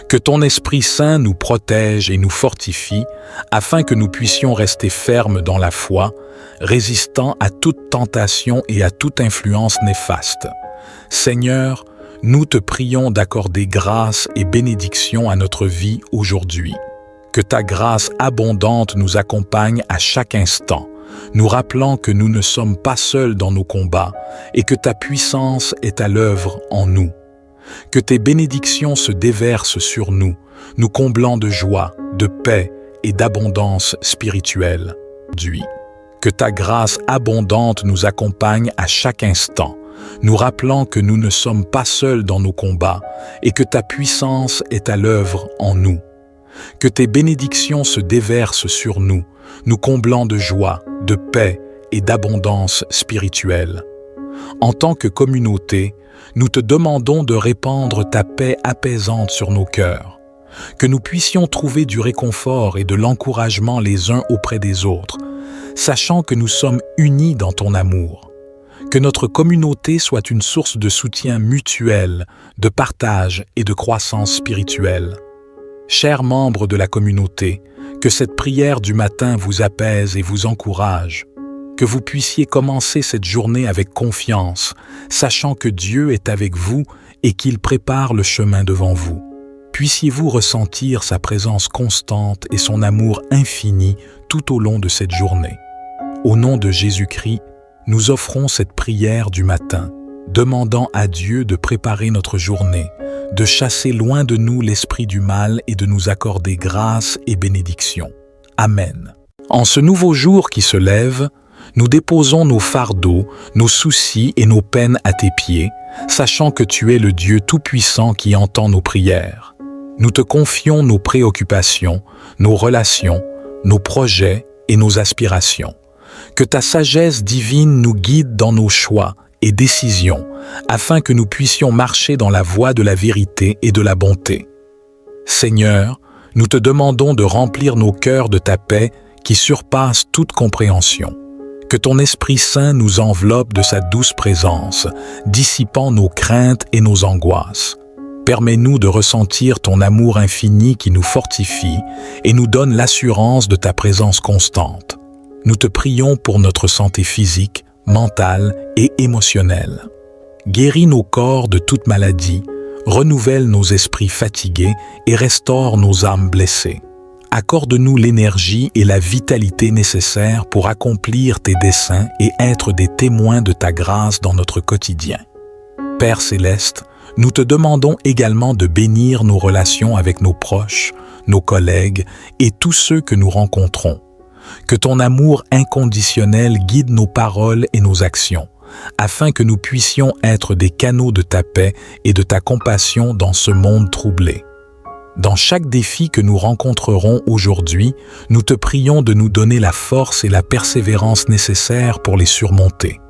Que ton Esprit Saint nous protège et nous fortifie, afin que nous puissions rester fermes dans la foi, résistant à toute tentation et à toute influence néfaste. Seigneur, nous te prions d'accorder grâce et bénédiction à notre vie aujourd'hui. Que ta grâce abondante nous accompagne à chaque instant, nous rappelant que nous ne sommes pas seuls dans nos combats et que ta puissance est à l'œuvre en nous. Que tes bénédictions se déversent sur nous, nous comblant de joie, de paix et d'abondance spirituelle. Que ta grâce abondante nous accompagne à chaque instant, nous rappelant que nous ne sommes pas seuls dans nos combats et que ta puissance est à l'œuvre en nous. Que tes bénédictions se déversent sur nous, nous comblant de joie, de paix et d'abondance spirituelle. En tant que communauté, nous te demandons de répandre ta paix apaisante sur nos cœurs, que nous puissions trouver du réconfort et de l'encouragement les uns auprès des autres, sachant que nous sommes unis dans ton amour. Que notre communauté soit une source de soutien mutuel, de partage et de croissance spirituelle. Chers membres de la communauté, que cette prière du matin vous apaise et vous encourage, que vous puissiez commencer cette journée avec confiance, sachant que Dieu est avec vous et qu'il prépare le chemin devant vous. Puissiez-vous ressentir sa présence constante et son amour infini tout au long de cette journée. Au nom de Jésus-Christ, nous offrons cette prière du matin, demandant à Dieu de préparer notre journée, de chasser loin de nous l'esprit du mal et de nous accorder grâce et bénédiction. Amen. En ce nouveau jour qui se lève, nous déposons nos fardeaux, nos soucis et nos peines à tes pieds, sachant que tu es le Dieu Tout-Puissant qui entend nos prières. Nous te confions nos préoccupations, nos relations, nos projets et nos aspirations. Que ta sagesse divine nous guide dans nos choix et décisions, afin que nous puissions marcher dans la voie de la vérité et de la bonté. Seigneur, nous te demandons de remplir nos cœurs de ta paix qui surpasse toute compréhension. Que ton Esprit Saint nous enveloppe de sa douce présence, dissipant nos craintes et nos angoisses. Permets-nous de ressentir ton amour infini qui nous fortifie et nous donne l'assurance de ta présence constante. Nous te prions pour notre santé physique, mentale et émotionnelle. Guéris nos corps de toute maladie, renouvelle nos esprits fatigués et restaure nos âmes blessées. Accorde-nous l'énergie et la vitalité nécessaires pour accomplir tes desseins et être des témoins de ta grâce dans notre quotidien. Père céleste, nous te demandons également de bénir nos relations avec nos proches, nos collègues et tous ceux que nous rencontrons. Que ton amour inconditionnel guide nos paroles et nos actions, afin que nous puissions être des canaux de ta paix et de ta compassion dans ce monde troublé. Dans chaque défi que nous rencontrerons aujourd'hui, nous te prions de nous donner la force et la persévérance nécessaires pour les surmonter.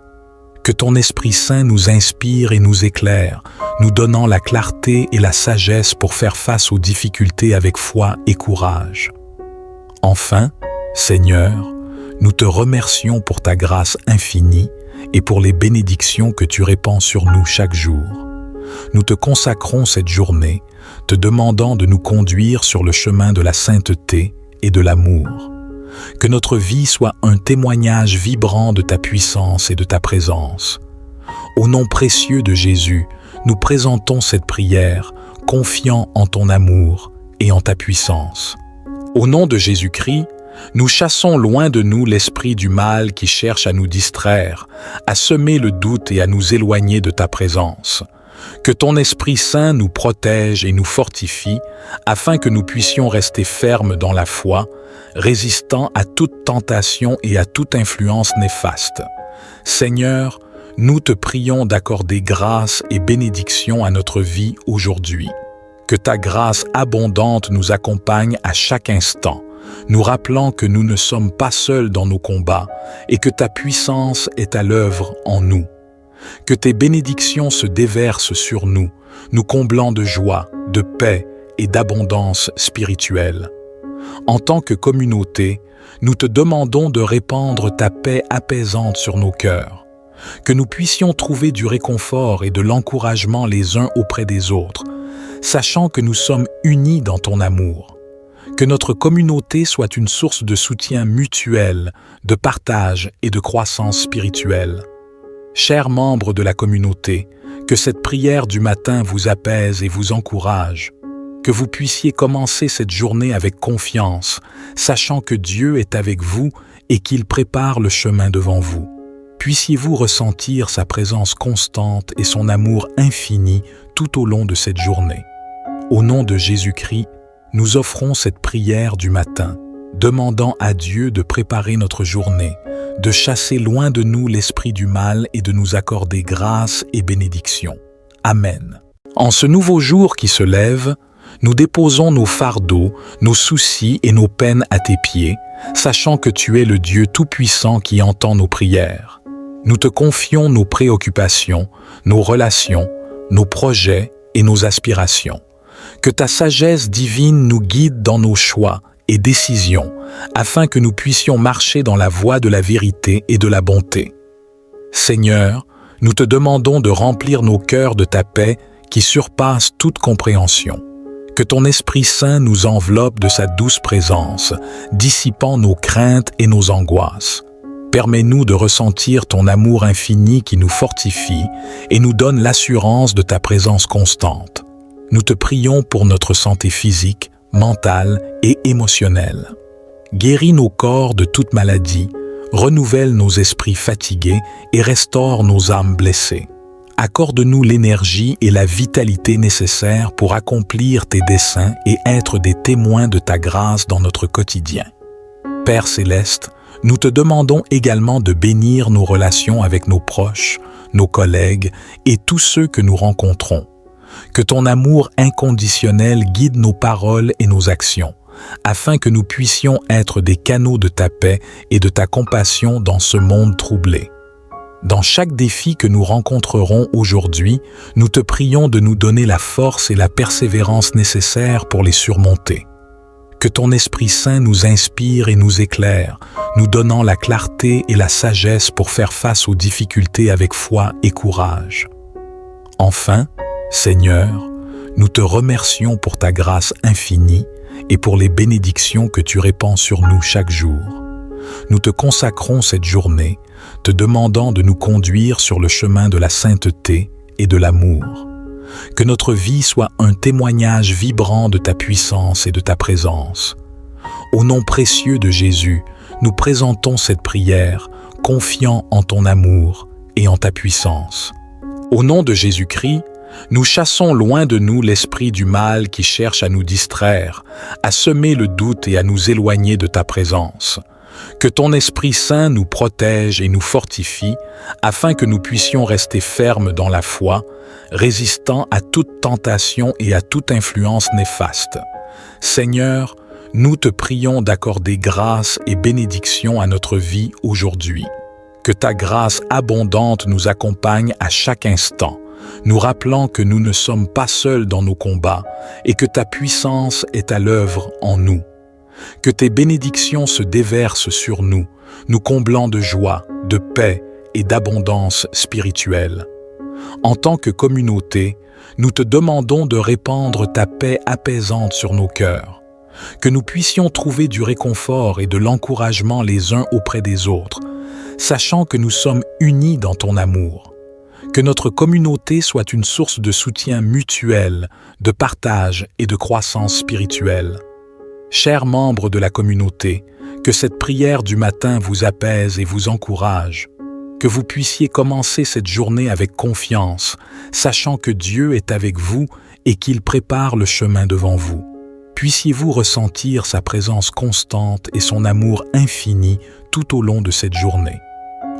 Que ton Esprit Saint nous inspire et nous éclaire, nous donnant la clarté et la sagesse pour faire face aux difficultés avec foi et courage. Enfin, Seigneur, nous te remercions pour ta grâce infinie et pour les bénédictions que tu répands sur nous chaque jour. Nous te consacrons cette journée, te demandant de nous conduire sur le chemin de la sainteté et de l'amour. Que notre vie soit un témoignage vibrant de ta puissance et de ta présence. Au nom précieux de Jésus, nous présentons cette prière, confiant en ton amour et en ta puissance. Au nom de Jésus-Christ, nous chassons loin de nous l'esprit du mal qui cherche à nous distraire, à semer le doute et à nous éloigner de ta présence. Que ton Esprit Saint nous protège et nous fortifie, afin que nous puissions rester fermes dans la foi, résistant à toute tentation et à toute influence néfaste. Seigneur, nous te prions d'accorder grâce et bénédiction à notre vie aujourd'hui. Que ta grâce abondante nous accompagne à chaque instant, nous rappelant que nous ne sommes pas seuls dans nos combats et que ta puissance est à l'œuvre en nous. Que tes bénédictions se déversent sur nous, nous comblant de joie, de paix et d'abondance spirituelle. En tant que communauté, nous te demandons de répandre ta paix apaisante sur nos cœurs, que nous puissions trouver du réconfort et de l'encouragement les uns auprès des autres, sachant que nous sommes unis dans ton amour. Que notre communauté soit une source de soutien mutuel, de partage et de croissance spirituelle. Chers membres de la communauté, que cette prière du matin vous apaise et vous encourage, que vous puissiez commencer cette journée avec confiance, sachant que Dieu est avec vous et qu'il prépare le chemin devant vous. puissiez-vous ressentir sa présence constante et son amour infini tout au long de cette journée. Au nom de Jésus-Christ, nous offrons cette prière du matin, demandant à Dieu de préparer notre journée, de chasser loin de nous l'esprit du mal et de nous accorder grâce et bénédiction. Amen. En ce nouveau jour qui se lève, nous déposons nos fardeaux, nos soucis et nos peines à tes pieds, sachant que tu es le Dieu Tout-Puissant qui entend nos prières. Nous te confions nos préoccupations, nos relations, nos projets et nos aspirations. Que ta sagesse divine nous guide dans nos choix et décisions, afin que nous puissions marcher dans la voie de la vérité et de la bonté. Seigneur, nous te demandons de remplir nos cœurs de ta paix qui surpasse toute compréhension. Que ton Esprit Saint nous enveloppe de sa douce présence, dissipant nos craintes et nos angoisses. Permets-nous de ressentir ton amour infini qui nous fortifie et nous donne l'assurance de ta présence constante. Nous te prions pour notre santé physique, mentale et émotionnelle. Guéris nos corps de toute maladie, renouvelle nos esprits fatigués et restaure nos âmes blessées. Accorde-nous l'énergie et la vitalité nécessaires pour accomplir tes desseins et être des témoins de ta grâce dans notre quotidien. Père céleste, nous te demandons également de bénir nos relations avec nos proches, nos collègues et tous ceux que nous rencontrons. Que ton amour inconditionnel guide nos paroles et nos actions, afin que nous puissions être des canaux de ta paix et de ta compassion dans ce monde troublé. Dans chaque défi que nous rencontrerons aujourd'hui, nous te prions de nous donner la force et la persévérance nécessaires pour les surmonter. Que ton Esprit Saint nous inspire et nous éclaire, nous donnant la clarté et la sagesse pour faire face aux difficultés avec foi et courage. Enfin, Seigneur, nous te remercions pour ta grâce infinie et pour les bénédictions que tu répands sur nous chaque jour. Nous te consacrons cette journée, te demandant de nous conduire sur le chemin de la sainteté et de l'amour. Que notre vie soit un témoignage vibrant de ta puissance et de ta présence. Au nom précieux de Jésus, nous présentons cette prière, confiants en ton amour et en ta puissance. Au nom de Jésus-Christ, nous chassons loin de nous l'esprit du mal qui cherche à nous distraire, à semer le doute et à nous éloigner de ta présence. Que ton Esprit Saint nous protège et nous fortifie, afin que nous puissions rester fermes dans la foi, résistant à toute tentation et à toute influence néfaste. Seigneur, nous te prions d'accorder grâce et bénédiction à notre vie aujourd'hui. Que ta grâce abondante nous accompagne à chaque instant, nous rappelant que nous ne sommes pas seuls dans nos combats et que ta puissance est à l'œuvre en nous. Que tes bénédictions se déversent sur nous, nous comblant de joie, de paix et d'abondance spirituelle. En tant que communauté, nous te demandons de répandre ta paix apaisante sur nos cœurs. Que nous puissions trouver du réconfort et de l'encouragement les uns auprès des autres, sachant que nous sommes unis dans ton amour. Que notre communauté soit une source de soutien mutuel, de partage et de croissance spirituelle. Chers membres de la communauté, que cette prière du matin vous apaise et vous encourage. Que vous puissiez commencer cette journée avec confiance, sachant que Dieu est avec vous et qu'il prépare le chemin devant vous. Puissiez-vous ressentir sa présence constante et son amour infini tout au long de cette journée.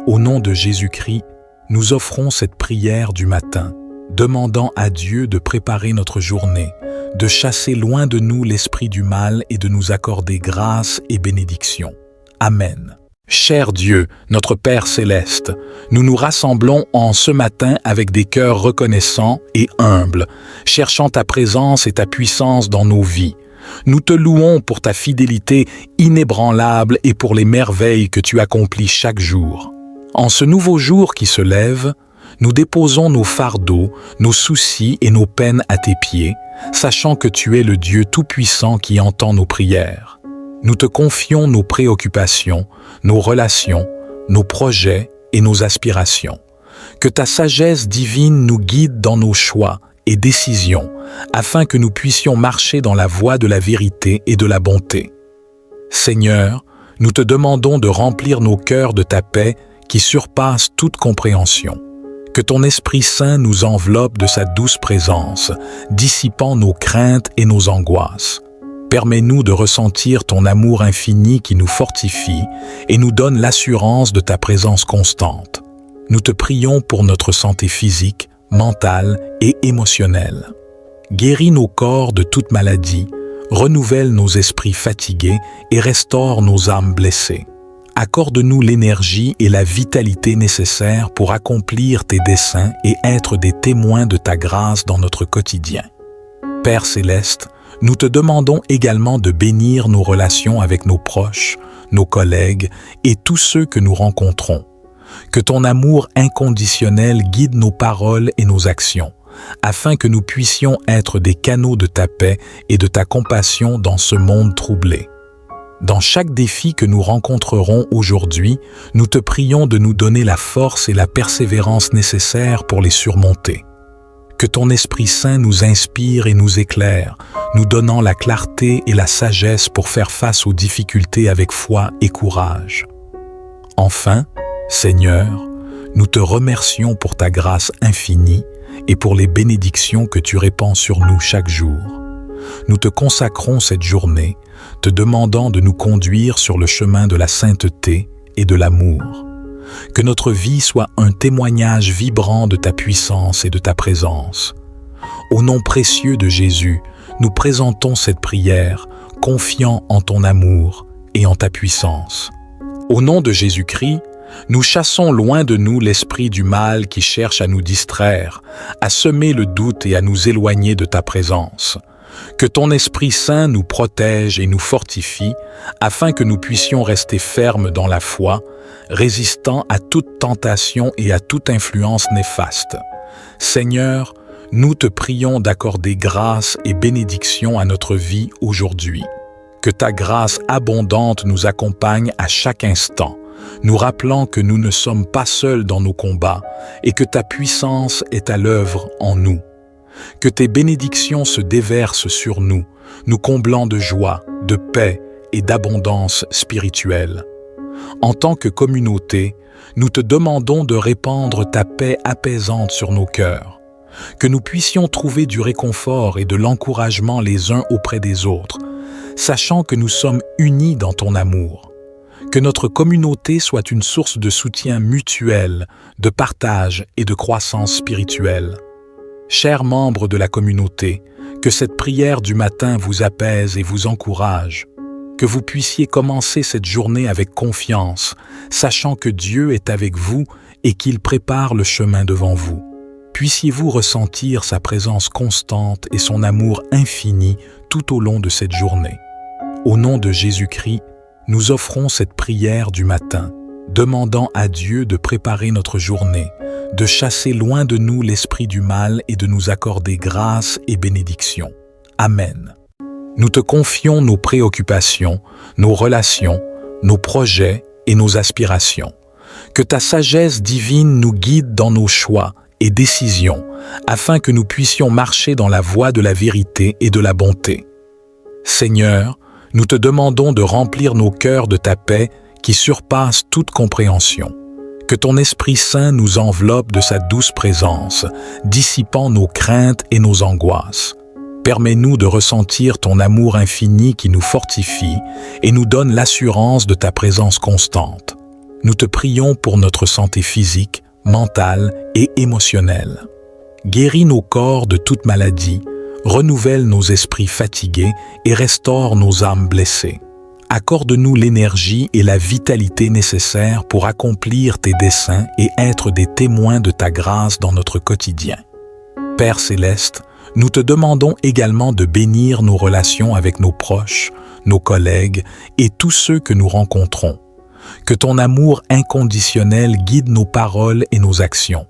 Au nom de Jésus-Christ, nous offrons cette prière du matin, demandant à Dieu de préparer notre journée, de chasser loin de nous l'esprit du mal et de nous accorder grâce et bénédiction. Amen. Cher Dieu, notre Père céleste, nous nous rassemblons en ce matin avec des cœurs reconnaissants et humbles, cherchant ta présence et ta puissance dans nos vies. Nous te louons pour ta fidélité inébranlable et pour les merveilles que tu accomplis chaque jour. En ce nouveau jour qui se lève, nous déposons nos fardeaux, nos soucis et nos peines à tes pieds, sachant que tu es le Dieu Tout-Puissant qui entend nos prières. Nous te confions nos préoccupations, nos relations, nos projets et nos aspirations. Que ta sagesse divine nous guide dans nos choix et décisions, afin que nous puissions marcher dans la voie de la vérité et de la bonté. Seigneur, nous te demandons de remplir nos cœurs de ta paix qui surpasse toute compréhension. Que ton Esprit Saint nous enveloppe de sa douce présence, dissipant nos craintes et nos angoisses. Permets-nous de ressentir ton amour infini qui nous fortifie et nous donne l'assurance de ta présence constante. Nous te prions pour notre santé physique, mentale et émotionnelle. Guéris nos corps de toute maladie, renouvelle nos esprits fatigués et restaure nos âmes blessées. Accorde-nous l'énergie et la vitalité nécessaires pour accomplir tes desseins et être des témoins de ta grâce dans notre quotidien. Père céleste, nous te demandons également de bénir nos relations avec nos proches, nos collègues et tous ceux que nous rencontrons. Que ton amour inconditionnel guide nos paroles et nos actions, afin que nous puissions être des canaux de ta paix et de ta compassion dans ce monde troublé. Dans chaque défi que nous rencontrerons aujourd'hui, nous te prions de nous donner la force et la persévérance nécessaires pour les surmonter. Que ton Esprit Saint nous inspire et nous éclaire, nous donnant la clarté et la sagesse pour faire face aux difficultés avec foi et courage. Enfin, Seigneur, nous te remercions pour ta grâce infinie et pour les bénédictions que tu répands sur nous chaque jour. Nous te consacrons cette journée, te demandant de nous conduire sur le chemin de la sainteté et de l'amour. Que notre vie soit un témoignage vibrant de ta puissance et de ta présence. Au nom précieux de Jésus, nous présentons cette prière, confiants en ton amour et en ta puissance. Au nom de Jésus-Christ, nous chassons loin de nous l'esprit du mal qui cherche à nous distraire, à semer le doute et à nous éloigner de ta présence. Que ton Esprit Saint nous protège et nous fortifie, afin que nous puissions rester fermes dans la foi, résistant à toute tentation et à toute influence néfaste. Seigneur, nous te prions d'accorder grâce et bénédiction à notre vie aujourd'hui. Que ta grâce abondante nous accompagne à chaque instant, nous rappelant que nous ne sommes pas seuls dans nos combats et que ta puissance est à l'œuvre en nous. Que tes bénédictions se déversent sur nous, nous comblant de joie, de paix et d'abondance spirituelle. En tant que communauté, nous te demandons de répandre ta paix apaisante sur nos cœurs. Que nous puissions trouver du réconfort et de l'encouragement les uns auprès des autres, sachant que nous sommes unis dans ton amour. Que notre communauté soit une source de soutien mutuel, de partage et de croissance spirituelle. Chers membres de la communauté, que cette prière du matin vous apaise et vous encourage. Que vous puissiez commencer cette journée avec confiance, sachant que Dieu est avec vous et qu'il prépare le chemin devant vous. Puissiez-vous ressentir sa présence constante et son amour infini tout au long de cette journée. Au nom de Jésus-Christ, nous offrons cette prière du matin, demandant à Dieu de préparer notre journée, de chasser loin de nous l'esprit du mal et de nous accorder grâce et bénédiction. Amen. Nous te confions nos préoccupations, nos relations, nos projets et nos aspirations. Que ta sagesse divine nous guide dans nos choix et décisions, afin que nous puissions marcher dans la voie de la vérité et de la bonté. Seigneur, nous te demandons de remplir nos cœurs de ta paix qui surpasse toute compréhension. Que ton Esprit Saint nous enveloppe de sa douce présence, dissipant nos craintes et nos angoisses. Permets-nous de ressentir ton amour infini qui nous fortifie et nous donne l'assurance de ta présence constante. Nous te prions pour notre santé physique, mentale et émotionnelle. Guéris nos corps de toute maladie, renouvelle nos esprits fatigués et restaure nos âmes blessées. Accorde-nous l'énergie et la vitalité nécessaires pour accomplir tes desseins et être des témoins de ta grâce dans notre quotidien. Père céleste, nous te demandons également de bénir nos relations avec nos proches, nos collègues et tous ceux que nous rencontrons. Que ton amour inconditionnel guide nos paroles et nos actions,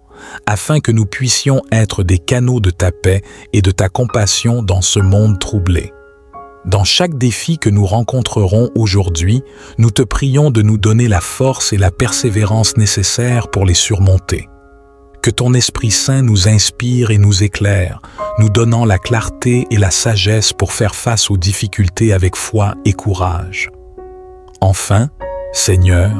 afin que nous puissions être des canaux de ta paix et de ta compassion dans ce monde troublé. Dans chaque défi que nous rencontrerons aujourd'hui, nous te prions de nous donner la force et la persévérance nécessaires pour les surmonter. Que ton Esprit Saint nous inspire et nous éclaire, nous donnant la clarté et la sagesse pour faire face aux difficultés avec foi et courage. Enfin, Seigneur,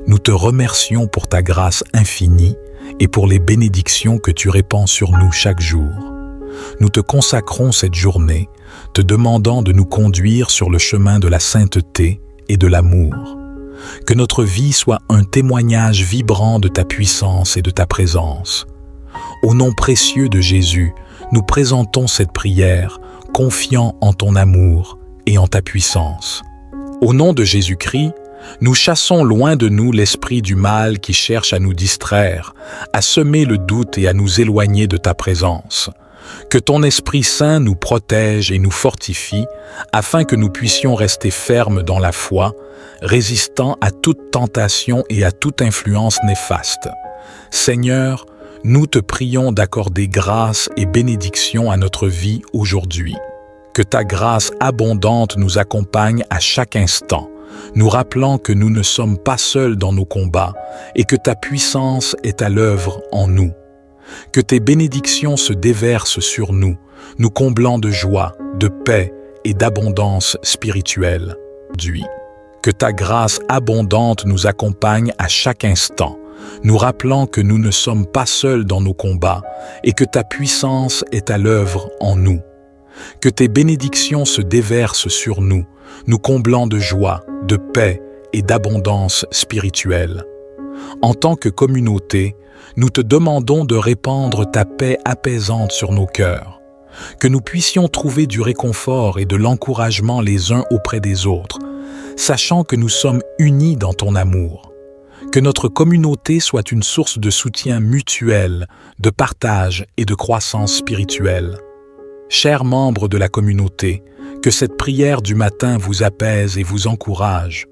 nous te remercions pour ta grâce infinie et pour les bénédictions que tu répands sur nous chaque jour. Nous te consacrons cette journée, te demandant de nous conduire sur le chemin de la sainteté et de l'amour. Que notre vie soit un témoignage vibrant de ta puissance et de ta présence. Au nom précieux de Jésus, nous présentons cette prière, confiants en ton amour et en ta puissance. Au nom de Jésus-Christ, nous chassons loin de nous l'esprit du mal qui cherche à nous distraire, à semer le doute et à nous éloigner de ta présence. Que ton Esprit Saint nous protège et nous fortifie, afin que nous puissions rester fermes dans la foi, résistant à toute tentation et à toute influence néfaste. Seigneur, nous te prions d'accorder grâce et bénédiction à notre vie aujourd'hui. Que ta grâce abondante nous accompagne à chaque instant, nous rappelant que nous ne sommes pas seuls dans nos combats et que ta puissance est à l'œuvre en nous. Que tes bénédictions se déversent sur nous, nous comblant de joie, de paix et d'abondance spirituelle. Que ta grâce abondante nous accompagne à chaque instant, nous rappelant que nous ne sommes pas seuls dans nos combats et que ta puissance est à l'œuvre en nous. Que tes bénédictions se déversent sur nous, nous comblant de joie, de paix et d'abondance spirituelle. En tant que communauté, nous te demandons de répandre ta paix apaisante sur nos cœurs, que nous puissions trouver du réconfort et de l'encouragement les uns auprès des autres, sachant que nous sommes unis dans ton amour. Que notre communauté soit une source de soutien mutuel, de partage et de croissance spirituelle. Chers membres de la communauté, que cette prière du matin vous apaise et vous encourage.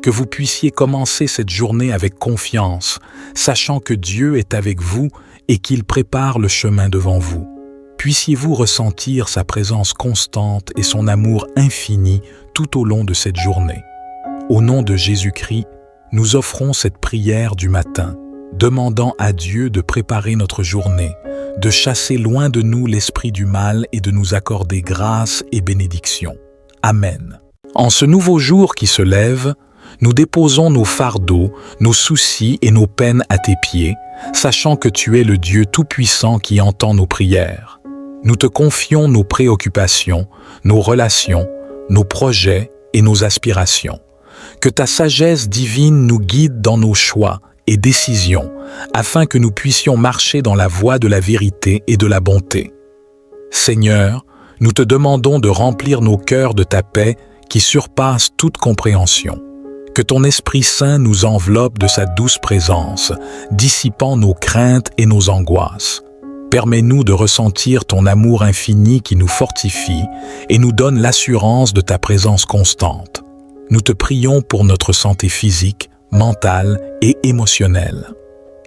Que vous puissiez commencer cette journée avec confiance, sachant que Dieu est avec vous et qu'il prépare le chemin devant vous. Puissiez-vous ressentir sa présence constante et son amour infini tout au long de cette journée. Au nom de Jésus-Christ, nous offrons cette prière du matin, demandant à Dieu de préparer notre journée, de chasser loin de nous l'esprit du mal et de nous accorder grâce et bénédiction. Amen. En ce nouveau jour qui se lève, nous déposons nos fardeaux, nos soucis et nos peines à tes pieds, sachant que tu es le Dieu Tout-Puissant qui entend nos prières. Nous te confions nos préoccupations, nos relations, nos projets et nos aspirations. Que ta sagesse divine nous guide dans nos choix et décisions, afin que nous puissions marcher dans la voie de la vérité et de la bonté. Seigneur, nous te demandons de remplir nos cœurs de ta paix qui surpasse toute compréhension. Que ton Esprit Saint nous enveloppe de sa douce présence, dissipant nos craintes et nos angoisses. Permets-nous de ressentir ton amour infini qui nous fortifie et nous donne l'assurance de ta présence constante. Nous te prions pour notre santé physique, mentale et émotionnelle.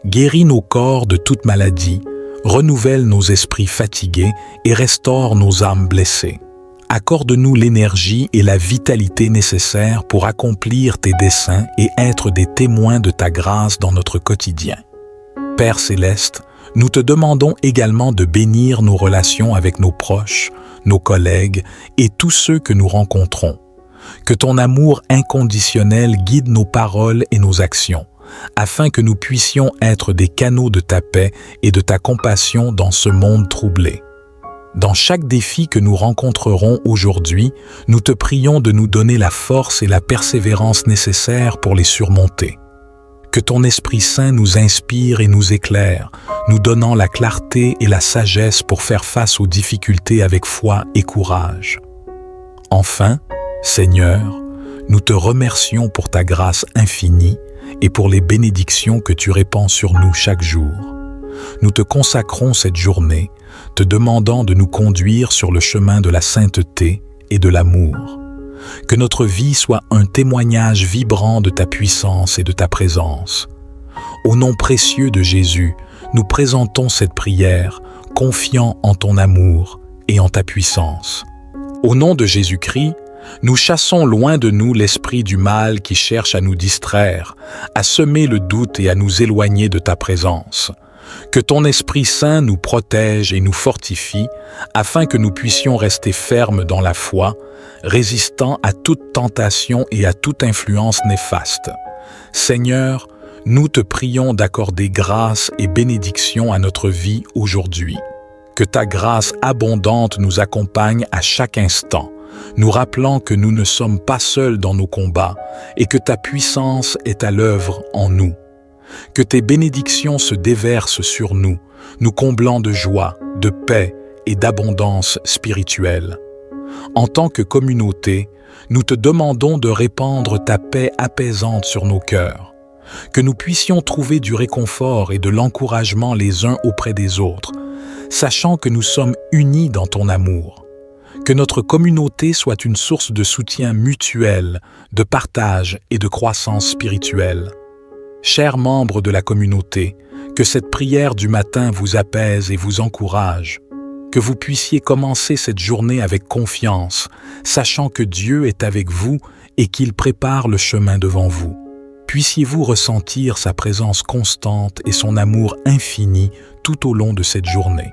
Guéris nos corps de toute maladie, renouvelle nos esprits fatigués et restaure nos âmes blessées. Accorde-nous l'énergie et la vitalité nécessaires pour accomplir tes desseins et être des témoins de ta grâce dans notre quotidien. Père céleste, nous te demandons également de bénir nos relations avec nos proches, nos collègues et tous ceux que nous rencontrons. Que ton amour inconditionnel guide nos paroles et nos actions, afin que nous puissions être des canaux de ta paix et de ta compassion dans ce monde troublé. Dans chaque défi que nous rencontrerons aujourd'hui, nous te prions de nous donner la force et la persévérance nécessaires pour les surmonter. Que ton Esprit Saint nous inspire et nous éclaire, nous donnant la clarté et la sagesse pour faire face aux difficultés avec foi et courage. Enfin, Seigneur, nous te remercions pour ta grâce infinie et pour les bénédictions que tu répands sur nous chaque jour. Nous te consacrons cette journée, te demandant de nous conduire sur le chemin de la sainteté et de l'amour. Que notre vie soit un témoignage vibrant de ta puissance et de ta présence. Au nom précieux de Jésus, nous présentons cette prière, confiants en ton amour et en ta puissance. Au nom de Jésus-Christ, nous chassons loin de nous l'esprit du mal qui cherche à nous distraire, à semer le doute et à nous éloigner de ta présence. Que ton Esprit Saint nous protège et nous fortifie, afin que nous puissions rester fermes dans la foi, résistant à toute tentation et à toute influence néfaste. Seigneur, nous te prions d'accorder grâce et bénédiction à notre vie aujourd'hui. Que ta grâce abondante nous accompagne à chaque instant, nous rappelant que nous ne sommes pas seuls dans nos combats et que ta puissance est à l'œuvre en nous. Que tes bénédictions se déversent sur nous, nous comblant de joie, de paix et d'abondance spirituelle. En tant que communauté, nous te demandons de répandre ta paix apaisante sur nos cœurs, que nous puissions trouver du réconfort et de l'encouragement les uns auprès des autres, sachant que nous sommes unis dans ton amour. Que notre communauté soit une source de soutien mutuel, de partage et de croissance spirituelle. Chers membres de la communauté, que cette prière du matin vous apaise et vous encourage, que vous puissiez commencer cette journée avec confiance, sachant que Dieu est avec vous et qu'il prépare le chemin devant vous. Puissiez-vous ressentir sa présence constante et son amour infini tout au long de cette journée.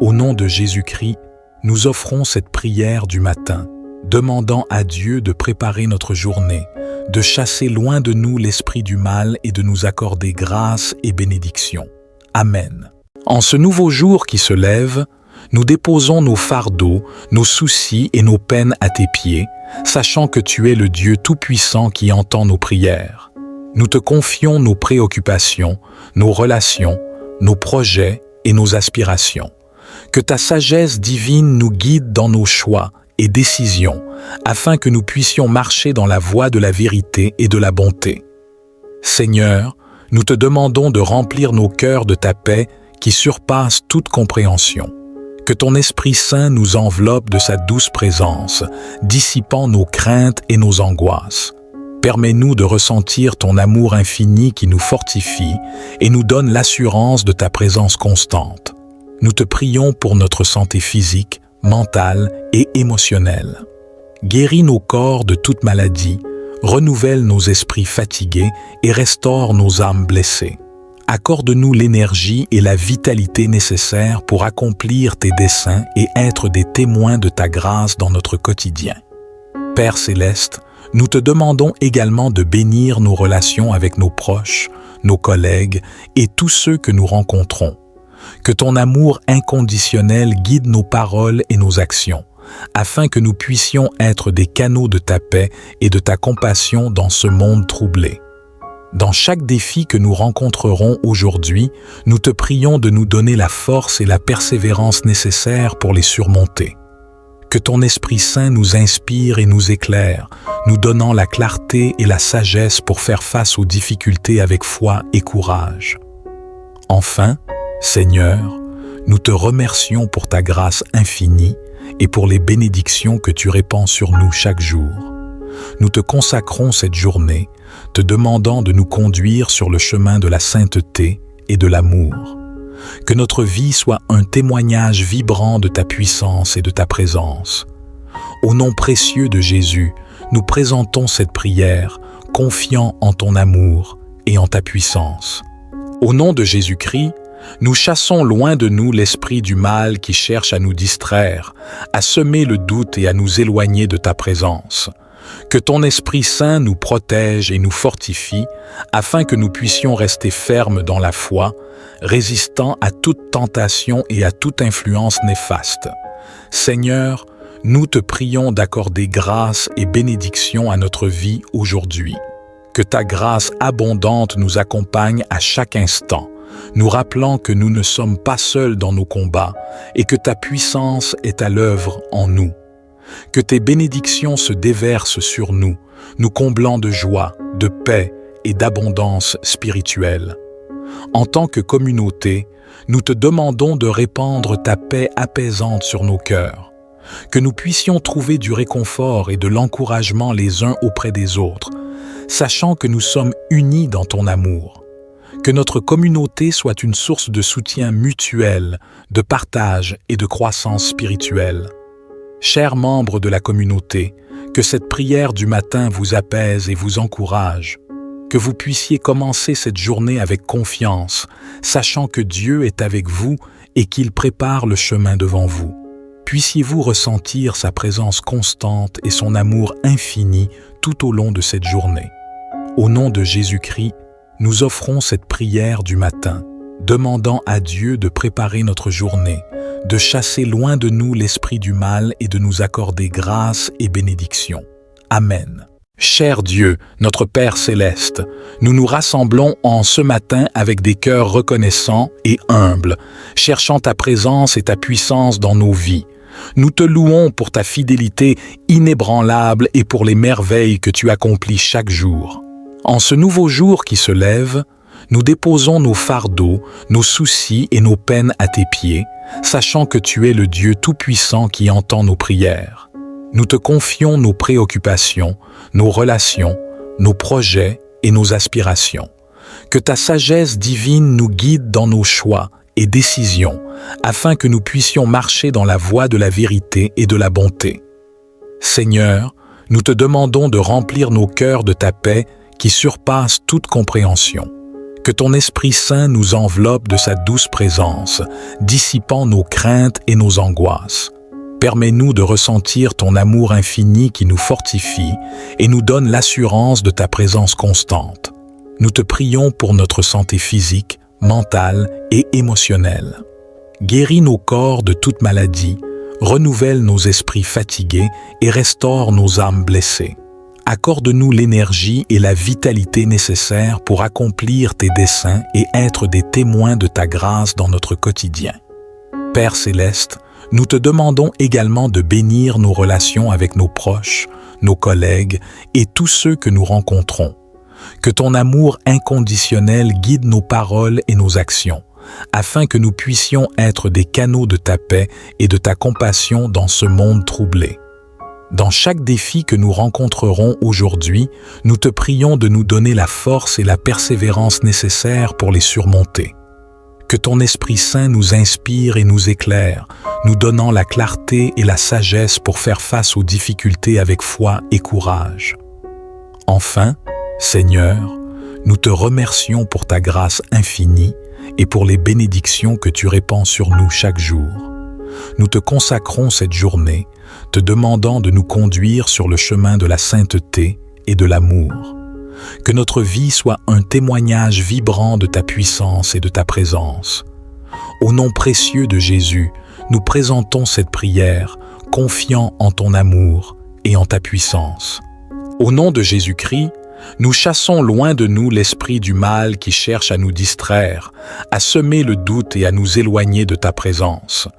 Au nom de Jésus-Christ, nous offrons cette prière du matin, demandant à Dieu de préparer notre journée, de chasser loin de nous l'esprit du mal et de nous accorder grâce et bénédiction. Amen. En ce nouveau jour qui se lève, nous déposons nos fardeaux, nos soucis et nos peines à tes pieds, sachant que tu es le Dieu Tout-Puissant qui entend nos prières. Nous te confions nos préoccupations, nos relations, nos projets et nos aspirations. Que ta sagesse divine nous guide dans nos choix et décisions, afin que nous puissions marcher dans la voie de la vérité et de la bonté. Seigneur, nous te demandons de remplir nos cœurs de ta paix qui surpasse toute compréhension. Que ton Esprit Saint nous enveloppe de sa douce présence, dissipant nos craintes et nos angoisses. Permets-nous de ressentir ton amour infini qui nous fortifie et nous donne l'assurance de ta présence constante. Nous te prions pour notre santé physique, mentale et émotionnelle. Guéris nos corps de toute maladie, renouvelle nos esprits fatigués et restaure nos âmes blessées. Accorde-nous l'énergie et la vitalité nécessaires pour accomplir tes desseins et être des témoins de ta grâce dans notre quotidien. Père céleste, nous te demandons également de bénir nos relations avec nos proches, nos collègues et tous ceux que nous rencontrons. Que ton amour inconditionnel guide nos paroles et nos actions, afin que nous puissions être des canaux de ta paix et de ta compassion dans ce monde troublé. Dans chaque défi que nous rencontrerons aujourd'hui, nous te prions de nous donner la force et la persévérance nécessaires pour les surmonter. Que ton Esprit Saint nous inspire et nous éclaire, nous donnant la clarté et la sagesse pour faire face aux difficultés avec foi et courage. Enfin, Seigneur, nous te remercions pour ta grâce infinie et pour les bénédictions que tu répands sur nous chaque jour. Nous te consacrons cette journée, te demandant de nous conduire sur le chemin de la sainteté et de l'amour. Que notre vie soit un témoignage vibrant de ta puissance et de ta présence. Au nom précieux de Jésus, nous présentons cette prière, confiant en ton amour et en ta puissance. Au nom de Jésus-Christ, nous chassons loin de nous l'esprit du mal qui cherche à nous distraire, à semer le doute et à nous éloigner de ta présence. Que ton Esprit Saint nous protège et nous fortifie, afin que nous puissions rester fermes dans la foi, résistant à toute tentation et à toute influence néfaste. Seigneur, nous te prions d'accorder grâce et bénédiction à notre vie aujourd'hui. Que ta grâce abondante nous accompagne à chaque instant, nous rappelant que nous ne sommes pas seuls dans nos combats et que ta puissance est à l'œuvre en nous. Que tes bénédictions se déversent sur nous, nous comblant de joie, de paix et d'abondance spirituelle. En tant que communauté, nous te demandons de répandre ta paix apaisante sur nos cœurs, que nous puissions trouver du réconfort et de l'encouragement les uns auprès des autres, sachant que nous sommes unis dans ton amour. Que notre communauté soit une source de soutien mutuel, de partage et de croissance spirituelle. Chers membres de la communauté, que cette prière du matin vous apaise et vous encourage, que vous puissiez commencer cette journée avec confiance, sachant que Dieu est avec vous et qu'il prépare le chemin devant vous. Puissiez-vous ressentir sa présence constante et son amour infini tout au long de cette journée. Au nom de Jésus-Christ, nous offrons cette prière du matin, demandant à Dieu de préparer notre journée, de chasser loin de nous l'esprit du mal et de nous accorder grâce et bénédiction. Amen. Cher Dieu, notre Père céleste, nous nous rassemblons en ce matin avec des cœurs reconnaissants et humbles, cherchant ta présence et ta puissance dans nos vies. Nous te louons pour ta fidélité inébranlable et pour les merveilles que tu accomplis chaque jour. En ce nouveau jour qui se lève, nous déposons nos fardeaux, nos soucis et nos peines à tes pieds, sachant que tu es le Dieu Tout-Puissant qui entend nos prières. Nous te confions nos préoccupations, nos relations, nos projets et nos aspirations. Que ta sagesse divine nous guide dans nos choix et décisions, afin que nous puissions marcher dans la voie de la vérité et de la bonté. Seigneur, nous te demandons de remplir nos cœurs de ta paix qui surpasse toute compréhension. Que ton Esprit Saint nous enveloppe de sa douce présence, dissipant nos craintes et nos angoisses. Permets-nous de ressentir ton amour infini qui nous fortifie et nous donne l'assurance de ta présence constante. Nous te prions pour notre santé physique, mentale et émotionnelle. Guéris nos corps de toute maladie, renouvelle nos esprits fatigués et restaure nos âmes blessées. Accorde-nous l'énergie et la vitalité nécessaires pour accomplir tes desseins et être des témoins de ta grâce dans notre quotidien. Père céleste, nous te demandons également de bénir nos relations avec nos proches, nos collègues et tous ceux que nous rencontrons. Que ton amour inconditionnel guide nos paroles et nos actions, afin que nous puissions être des canaux de ta paix et de ta compassion dans ce monde troublé. Dans chaque défi que nous rencontrerons aujourd'hui, nous te prions de nous donner la force et la persévérance nécessaires pour les surmonter. Que ton Esprit Saint nous inspire et nous éclaire, nous donnant la clarté et la sagesse pour faire face aux difficultés avec foi et courage. Enfin, Seigneur, nous te remercions pour ta grâce infinie et pour les bénédictions que tu répands sur nous chaque jour. Nous te consacrons cette journée, te demandant de nous conduire sur le chemin de la sainteté et de l'amour. Que notre vie soit un témoignage vibrant de ta puissance et de ta présence. Au nom précieux de Jésus, nous présentons cette prière, confiants en ton amour et en ta puissance. Au nom de Jésus-Christ, nous chassons loin de nous l'esprit du mal qui cherche à nous distraire, à semer le doute et à nous éloigner de ta présence.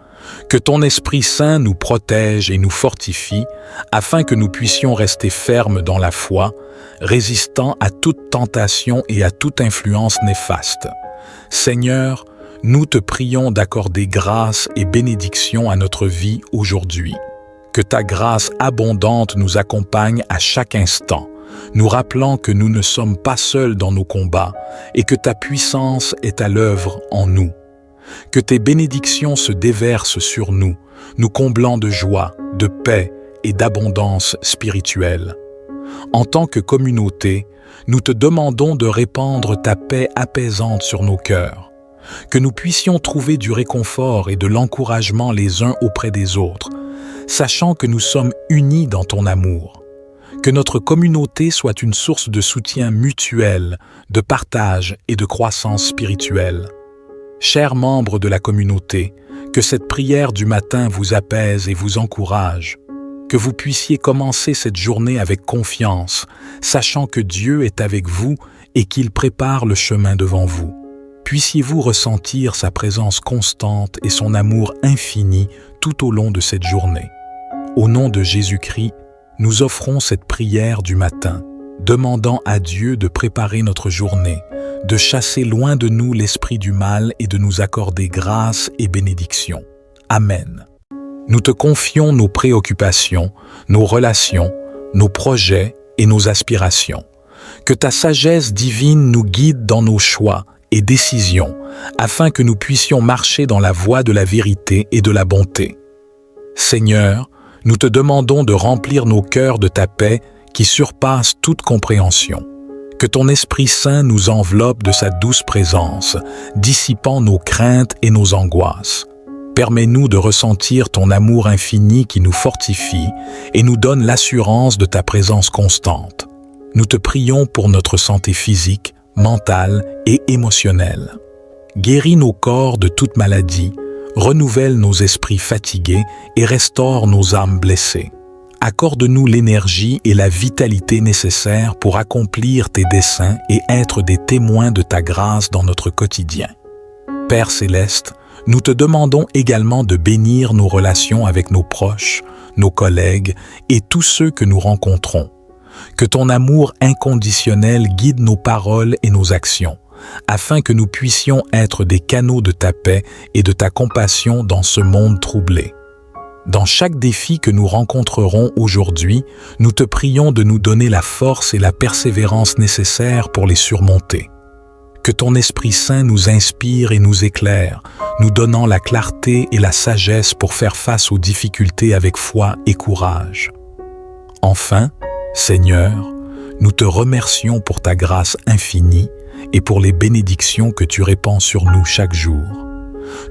Que ton Esprit Saint nous protège et nous fortifie, afin que nous puissions rester fermes dans la foi, résistant à toute tentation et à toute influence néfaste. Seigneur, nous te prions d'accorder grâce et bénédiction à notre vie aujourd'hui. Que ta grâce abondante nous accompagne à chaque instant, nous rappelant que nous ne sommes pas seuls dans nos combats et que ta puissance est à l'œuvre en nous. Que tes bénédictions se déversent sur nous, nous comblant de joie, de paix et d'abondance spirituelle. En tant que communauté, nous te demandons de répandre ta paix apaisante sur nos cœurs, que nous puissions trouver du réconfort et de l'encouragement les uns auprès des autres, sachant que nous sommes unis dans ton amour. Que notre communauté soit une source de soutien mutuel, de partage et de croissance spirituelle. Chers membres de la communauté, que cette prière du matin vous apaise et vous encourage, que vous puissiez commencer cette journée avec confiance, sachant que Dieu est avec vous et qu'il prépare le chemin devant vous. Puissiez-vous ressentir sa présence constante et son amour infini tout au long de cette journée. Au nom de Jésus-Christ, nous offrons cette prière du matin, demandant à Dieu de préparer notre journée, de chasser loin de nous l'esprit du mal et de nous accorder grâce et bénédiction. Amen. Nous te confions nos préoccupations, nos relations, nos projets et nos aspirations. Que ta sagesse divine nous guide dans nos choix et décisions, afin que nous puissions marcher dans la voie de la vérité et de la bonté. Seigneur, nous te demandons de remplir nos cœurs de ta paix qui surpasse toute compréhension. Que ton Esprit Saint nous enveloppe de sa douce présence, dissipant nos craintes et nos angoisses. Permets-nous de ressentir ton amour infini qui nous fortifie et nous donne l'assurance de ta présence constante. Nous te prions pour notre santé physique, mentale et émotionnelle. Guéris nos corps de toute maladie, renouvelle nos esprits fatigués et restaure nos âmes blessées. Accorde-nous l'énergie et la vitalité nécessaires pour accomplir tes desseins et être des témoins de ta grâce dans notre quotidien. Père céleste, nous te demandons également de bénir nos relations avec nos proches, nos collègues et tous ceux que nous rencontrons. Que ton amour inconditionnel guide nos paroles et nos actions, afin que nous puissions être des canaux de ta paix et de ta compassion dans ce monde troublé. Dans chaque défi que nous rencontrerons aujourd'hui, nous te prions de nous donner la force et la persévérance nécessaires pour les surmonter. Que ton Esprit Saint nous inspire et nous éclaire, nous donnant la clarté et la sagesse pour faire face aux difficultés avec foi et courage. Enfin, Seigneur, nous te remercions pour ta grâce infinie et pour les bénédictions que tu répands sur nous chaque jour.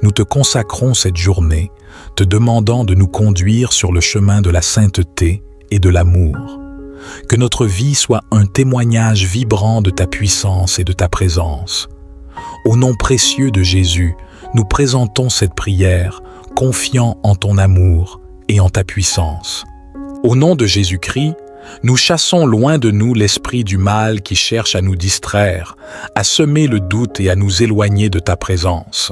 Nous te consacrons cette journée, te demandant de nous conduire sur le chemin de la sainteté et de l'amour. Que notre vie soit un témoignage vibrant de ta puissance et de ta présence. Au nom précieux de Jésus, nous présentons cette prière, confiants en ton amour et en ta puissance. Au nom de Jésus-Christ, nous chassons loin de nous l'esprit du mal qui cherche à nous distraire, à semer le doute et à nous éloigner de ta présence.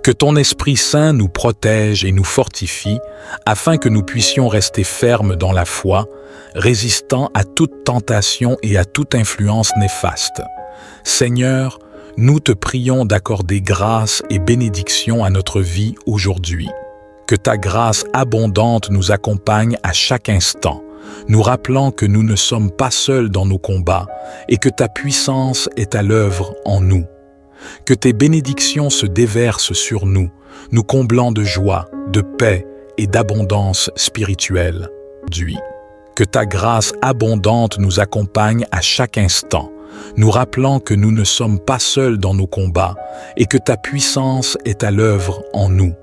Que ton Esprit Saint nous protège et nous fortifie, afin que nous puissions rester fermes dans la foi, résistant à toute tentation et à toute influence néfaste. Seigneur, nous te prions d'accorder grâce et bénédiction à notre vie aujourd'hui. Que ta grâce abondante nous accompagne à chaque instant, nous rappelant que nous ne sommes pas seuls dans nos combats et que ta puissance est à l'œuvre en nous. Que tes bénédictions se déversent sur nous, nous comblant de joie, de paix et d'abondance spirituelle. Que ta grâce abondante nous accompagne à chaque instant, nous rappelant que nous ne sommes pas seuls dans nos combats et que ta puissance est à l'œuvre en nous.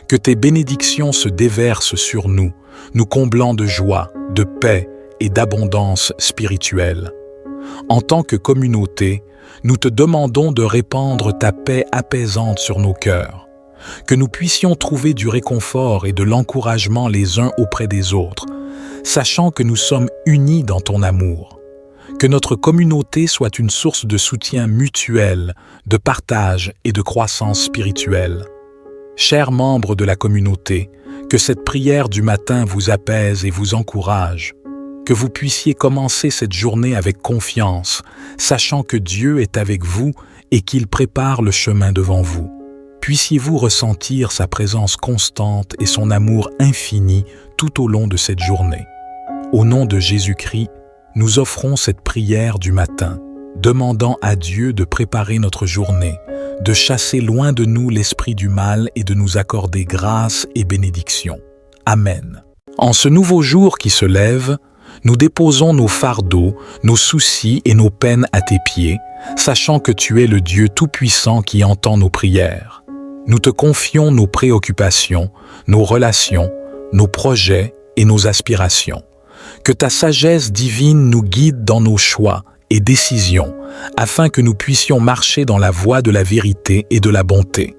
Que tes bénédictions se déversent sur nous, nous comblant de joie, de paix et d'abondance spirituelle. En tant que communauté, nous te demandons de répandre ta paix apaisante sur nos cœurs, que nous puissions trouver du réconfort et de l'encouragement les uns auprès des autres, sachant que nous sommes unis dans ton amour. Que notre communauté soit une source de soutien mutuel, de partage et de croissance spirituelle. Chers membres de la communauté, que cette prière du matin vous apaise et vous encourage. Que vous puissiez commencer cette journée avec confiance, sachant que Dieu est avec vous et qu'il prépare le chemin devant vous. Puissiez-vous ressentir sa présence constante et son amour infini tout au long de cette journée. Au nom de Jésus-Christ, nous offrons cette prière du matin, demandant à Dieu de préparer notre journée, de chasser loin de nous l'esprit du mal et de nous accorder grâce et bénédiction. Amen. En ce nouveau jour qui se lève, nous déposons nos fardeaux, nos soucis et nos peines à tes pieds, sachant que tu es le Dieu Tout-Puissant qui entend nos prières. Nous te confions nos préoccupations, nos relations, nos projets et nos aspirations. Que ta sagesse divine nous guide dans nos choix et décisions, afin que nous puissions marcher dans la voie de la vérité et de la bonté.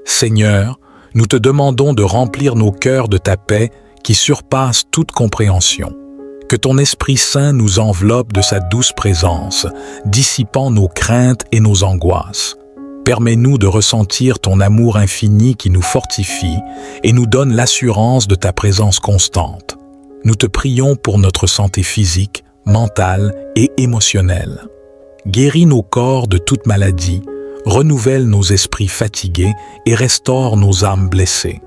Seigneur, nous te demandons de remplir nos cœurs de ta paix qui surpasse toute compréhension. Que ton Esprit Saint nous enveloppe de sa douce présence, dissipant nos craintes et nos angoisses. Permets-nous de ressentir ton amour infini qui nous fortifie et nous donne l'assurance de ta présence constante. Nous te prions pour notre santé physique, mentale et émotionnelle. Guéris nos corps de toute maladie, renouvelle nos esprits fatigués et restaure nos âmes blessées.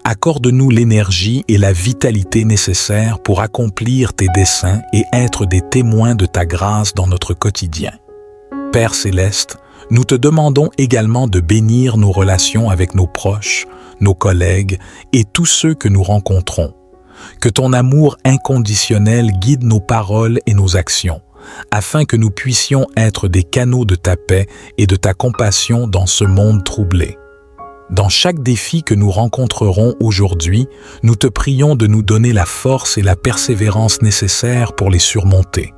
Accorde-nous l'énergie et la vitalité nécessaires pour accomplir tes desseins et être des témoins de ta grâce dans notre quotidien. Père céleste, nous te demandons également de bénir nos relations avec nos proches, nos collègues et tous ceux que nous rencontrons. Que ton amour inconditionnel guide nos paroles et nos actions, afin que nous puissions être des canaux de ta paix et de ta compassion dans ce monde troublé. Dans chaque défi que nous rencontrerons aujourd'hui, nous te prions de nous donner la force et la persévérance nécessaires pour les surmonter.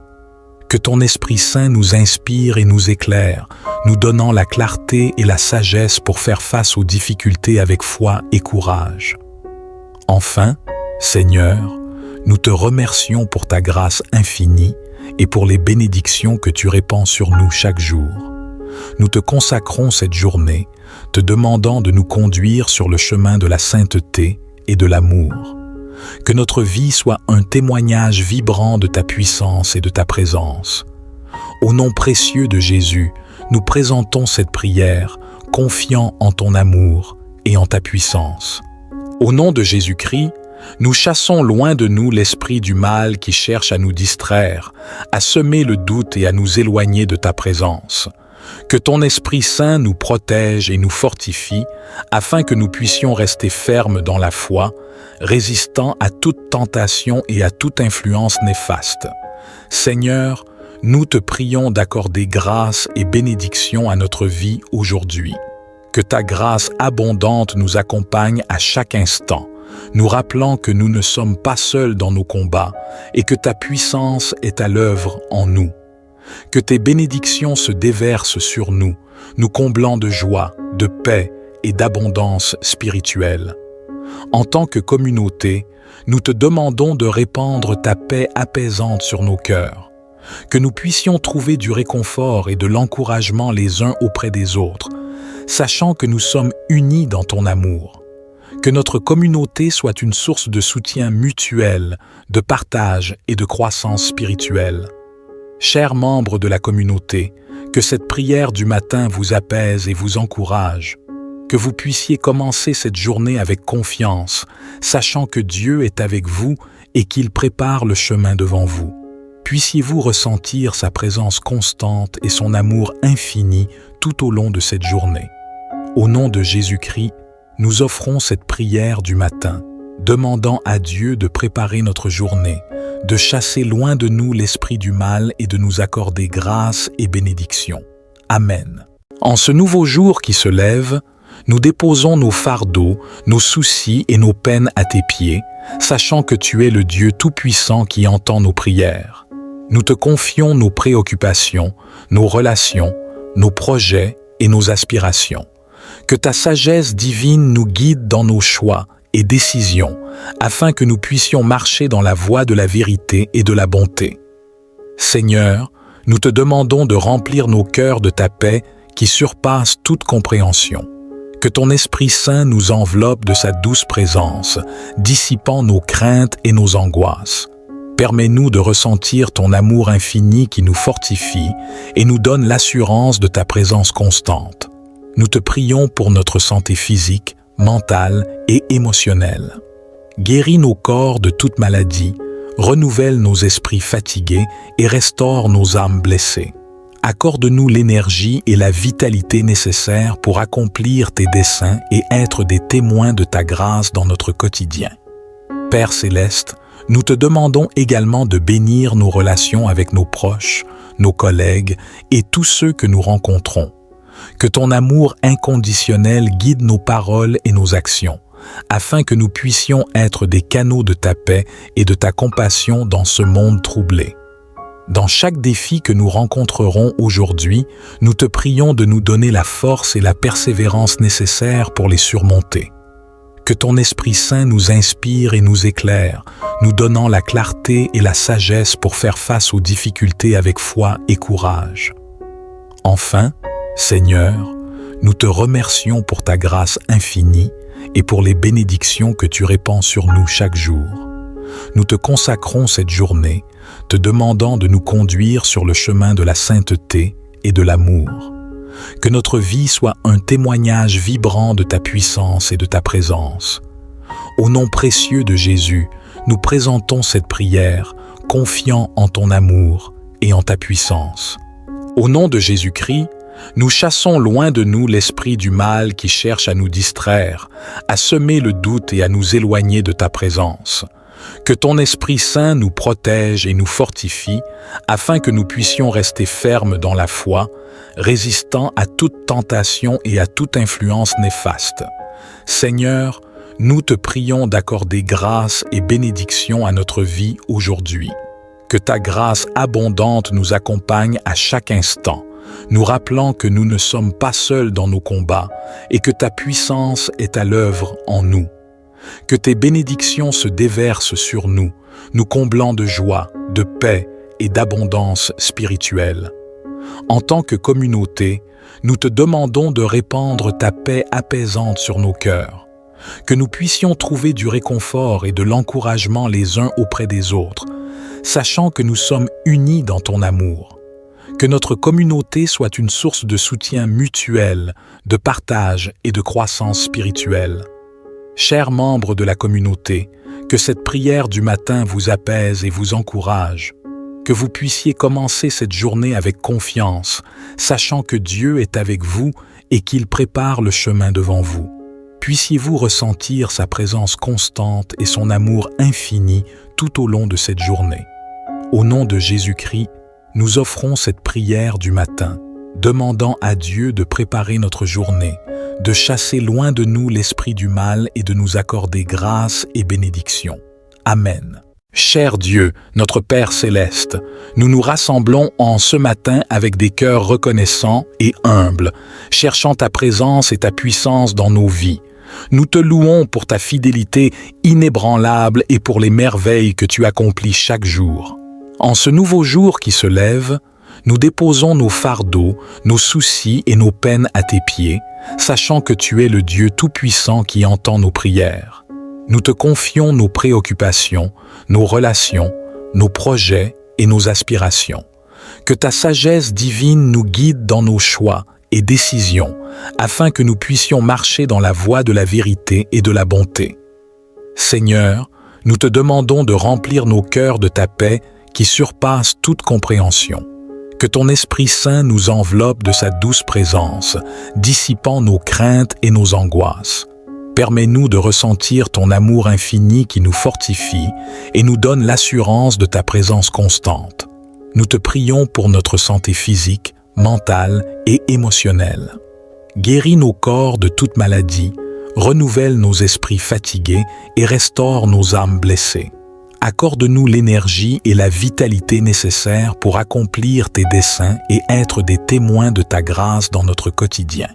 Que ton Esprit Saint nous inspire et nous éclaire, nous donnant la clarté et la sagesse pour faire face aux difficultés avec foi et courage. Enfin, Seigneur, nous te remercions pour ta grâce infinie et pour les bénédictions que tu répands sur nous chaque jour. Nous te consacrons cette journée, te demandant de nous conduire sur le chemin de la sainteté et de l'amour. Que notre vie soit un témoignage vibrant de ta puissance et de ta présence. Au nom précieux de Jésus, nous présentons cette prière, confiants en ton amour et en ta puissance. Au nom de Jésus-Christ, nous chassons loin de nous l'esprit du mal qui cherche à nous distraire, à semer le doute et à nous éloigner de ta présence. Que ton Esprit Saint nous protège et nous fortifie, afin que nous puissions rester fermes dans la foi, résistant à toute tentation et à toute influence néfaste. Seigneur, nous te prions d'accorder grâce et bénédiction à notre vie aujourd'hui. Que ta grâce abondante nous accompagne à chaque instant, nous rappelant que nous ne sommes pas seuls dans nos combats et que ta puissance est à l'œuvre en nous. Que tes bénédictions se déversent sur nous, nous comblant de joie, de paix et d'abondance spirituelle. En tant que communauté, nous te demandons de répandre ta paix apaisante sur nos cœurs, que nous puissions trouver du réconfort et de l'encouragement les uns auprès des autres, sachant que nous sommes unis dans ton amour. Que notre communauté soit une source de soutien mutuel, de partage et de croissance spirituelle. Chers membres de la communauté, que cette prière du matin vous apaise et vous encourage, que vous puissiez commencer cette journée avec confiance, sachant que Dieu est avec vous et qu'il prépare le chemin devant vous. Puissiez-vous ressentir sa présence constante et son amour infini tout au long de cette journée. Au nom de Jésus-Christ, nous offrons cette prière du matin, demandant à Dieu de préparer notre journée, de chasser loin de nous l'esprit du mal et de nous accorder grâce et bénédiction. Amen. En ce nouveau jour qui se lève, nous déposons nos fardeaux, nos soucis et nos peines à tes pieds, sachant que tu es le Dieu Tout-Puissant qui entend nos prières. Nous te confions nos préoccupations, nos relations, nos projets et nos aspirations. Que ta sagesse divine nous guide dans nos choix et décisions, afin que nous puissions marcher dans la voie de la vérité et de la bonté. Seigneur, nous te demandons de remplir nos cœurs de ta paix qui surpasse toute compréhension. Que ton Esprit Saint nous enveloppe de sa douce présence, dissipant nos craintes et nos angoisses. Permets-nous de ressentir ton amour infini qui nous fortifie et nous donne l'assurance de ta présence constante. Nous te prions pour notre santé physique, mentale et émotionnelle. Guéris nos corps de toute maladie, renouvelle nos esprits fatigués et restaure nos âmes blessées. Accorde-nous l'énergie et la vitalité nécessaires pour accomplir tes desseins et être des témoins de ta grâce dans notre quotidien. Père céleste, nous te demandons également de bénir nos relations avec nos proches, nos collègues et tous ceux que nous rencontrons. Que ton amour inconditionnel guide nos paroles et nos actions, afin que nous puissions être des canaux de ta paix et de ta compassion dans ce monde troublé. Dans chaque défi que nous rencontrerons aujourd'hui, nous te prions de nous donner la force et la persévérance nécessaires pour les surmonter. Que ton Esprit Saint nous inspire et nous éclaire, nous donnant la clarté et la sagesse pour faire face aux difficultés avec foi et courage. Enfin, Seigneur, nous te remercions pour ta grâce infinie et pour les bénédictions que tu répands sur nous chaque jour. Nous te consacrons cette journée, te demandant de nous conduire sur le chemin de la sainteté et de l'amour. Que notre vie soit un témoignage vibrant de ta puissance et de ta présence. Au nom précieux de Jésus, nous présentons cette prière, confiants en ton amour et en ta puissance. Au nom de Jésus-Christ, nous chassons loin de nous l'esprit du mal qui cherche à nous distraire, à semer le doute et à nous éloigner de ta présence. Que ton Esprit Saint nous protège et nous fortifie, afin que nous puissions rester fermes dans la foi, résistant à toute tentation et à toute influence néfaste. Seigneur, nous te prions d'accorder grâce et bénédiction à notre vie aujourd'hui. Que ta grâce abondante nous accompagne à chaque instant, nous rappelant que nous ne sommes pas seuls dans nos combats et que ta puissance est à l'œuvre en nous. Que tes bénédictions se déversent sur nous, nous comblant de joie, de paix et d'abondance spirituelle. En tant que communauté, nous te demandons de répandre ta paix apaisante sur nos cœurs, que nous puissions trouver du réconfort et de l'encouragement les uns auprès des autres, sachant que nous sommes unis dans ton amour. Que notre communauté soit une source de soutien mutuel, de partage et de croissance spirituelle. Chers membres de la communauté, que cette prière du matin vous apaise et vous encourage, que vous puissiez commencer cette journée avec confiance, sachant que Dieu est avec vous et qu'il prépare le chemin devant vous. Puissiez-vous ressentir sa présence constante et son amour infini tout au long de cette journée. Au nom de Jésus-Christ, nous offrons cette prière du matin, demandant à Dieu de préparer notre journée, de chasser loin de nous l'esprit du mal et de nous accorder grâce et bénédiction. Amen. Cher Dieu, notre Père céleste, nous nous rassemblons en ce matin avec des cœurs reconnaissants et humbles, cherchant ta présence et ta puissance dans nos vies. Nous te louons pour ta fidélité inébranlable et pour les merveilles que tu accomplis chaque jour. En ce nouveau jour qui se lève, nous déposons nos fardeaux, nos soucis et nos peines à tes pieds, sachant que tu es le Dieu tout-puissant qui entend nos prières. Nous te confions nos préoccupations, nos relations, nos projets et nos aspirations. Que ta sagesse divine nous guide dans nos choix et décisions, afin que nous puissions marcher dans la voie de la vérité et de la bonté. Seigneur, nous te demandons de remplir nos cœurs de ta paix qui surpasse toute compréhension. Que ton Esprit Saint nous enveloppe de sa douce présence, dissipant nos craintes et nos angoisses. Permets-nous de ressentir ton amour infini qui nous fortifie et nous donne l'assurance de ta présence constante. Nous te prions pour notre santé physique, mentale et émotionnelle. Guéris nos corps de toute maladie, renouvelle nos esprits fatigués et restaure nos âmes blessées. Accorde-nous l'énergie et la vitalité nécessaires pour accomplir tes desseins et être des témoins de ta grâce dans notre quotidien.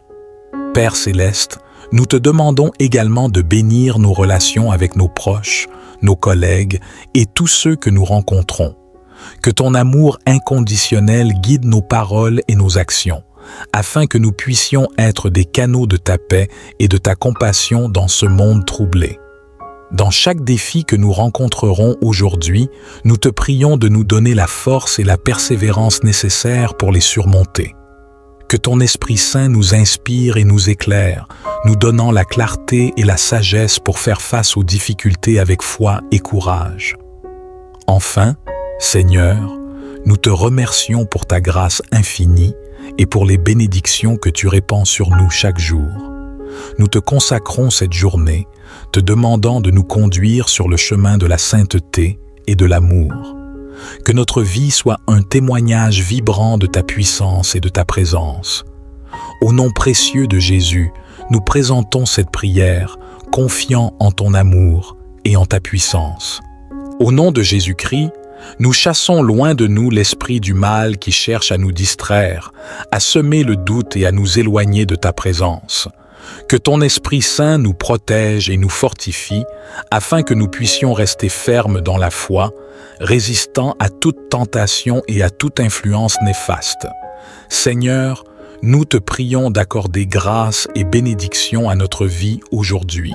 Père céleste, nous te demandons également de bénir nos relations avec nos proches, nos collègues et tous ceux que nous rencontrons. Que ton amour inconditionnel guide nos paroles et nos actions, afin que nous puissions être des canaux de ta paix et de ta compassion dans ce monde troublé. Dans chaque défi que nous rencontrerons aujourd'hui, nous te prions de nous donner la force et la persévérance nécessaires pour les surmonter. Que ton Esprit Saint nous inspire et nous éclaire, nous donnant la clarté et la sagesse pour faire face aux difficultés avec foi et courage. Enfin, Seigneur, nous te remercions pour ta grâce infinie et pour les bénédictions que tu répands sur nous chaque jour. Nous te consacrons cette journée, te demandant de nous conduire sur le chemin de la sainteté et de l'amour. Que notre vie soit un témoignage vibrant de ta puissance et de ta présence. Au nom précieux de Jésus, nous présentons cette prière, confiant en ton amour et en ta puissance. Au nom de Jésus-Christ, nous chassons loin de nous l'esprit du mal qui cherche à nous distraire, à semer le doute et à nous éloigner de ta présence. Que ton Esprit Saint nous protège et nous fortifie, afin que nous puissions rester fermes dans la foi, résistant à toute tentation et à toute influence néfaste. Seigneur, nous te prions d'accorder grâce et bénédiction à notre vie aujourd'hui.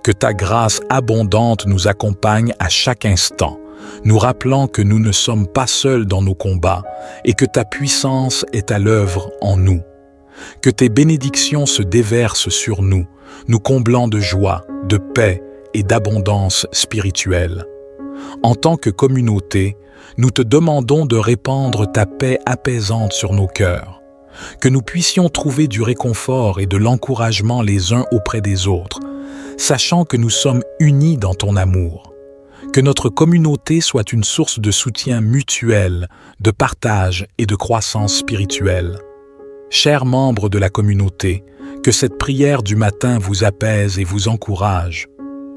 Que ta grâce abondante nous accompagne à chaque instant, nous rappelant que nous ne sommes pas seuls dans nos combats et que ta puissance est à l'œuvre en nous. Que tes bénédictions se déversent sur nous, nous comblant de joie, de paix et d'abondance spirituelle. En tant que communauté, nous te demandons de répandre ta paix apaisante sur nos cœurs, que nous puissions trouver du réconfort et de l'encouragement les uns auprès des autres, sachant que nous sommes unis dans ton amour. Que notre communauté soit une source de soutien mutuel, de partage et de croissance spirituelle. Chers membres de la communauté, que cette prière du matin vous apaise et vous encourage.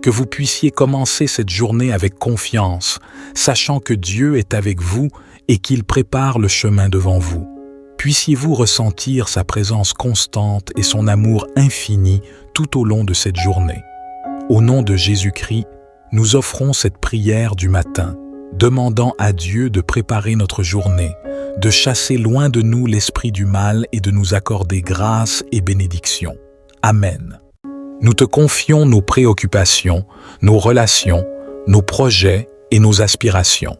que vous puissiez commencer cette journée avec confiance, sachant que Dieu est avec vous et qu'il prépare le chemin devant vous. Puissiez-vous ressentir sa présence constante et son amour infini tout au long de cette journée. Au nom de Jésus-Christ, nous offrons cette prière du matin, demandant à Dieu de préparer notre journée, de chasser loin de nous l'esprit du mal et de nous accorder grâce et bénédiction. Amen. Nous te confions nos préoccupations, nos relations, nos projets et nos aspirations.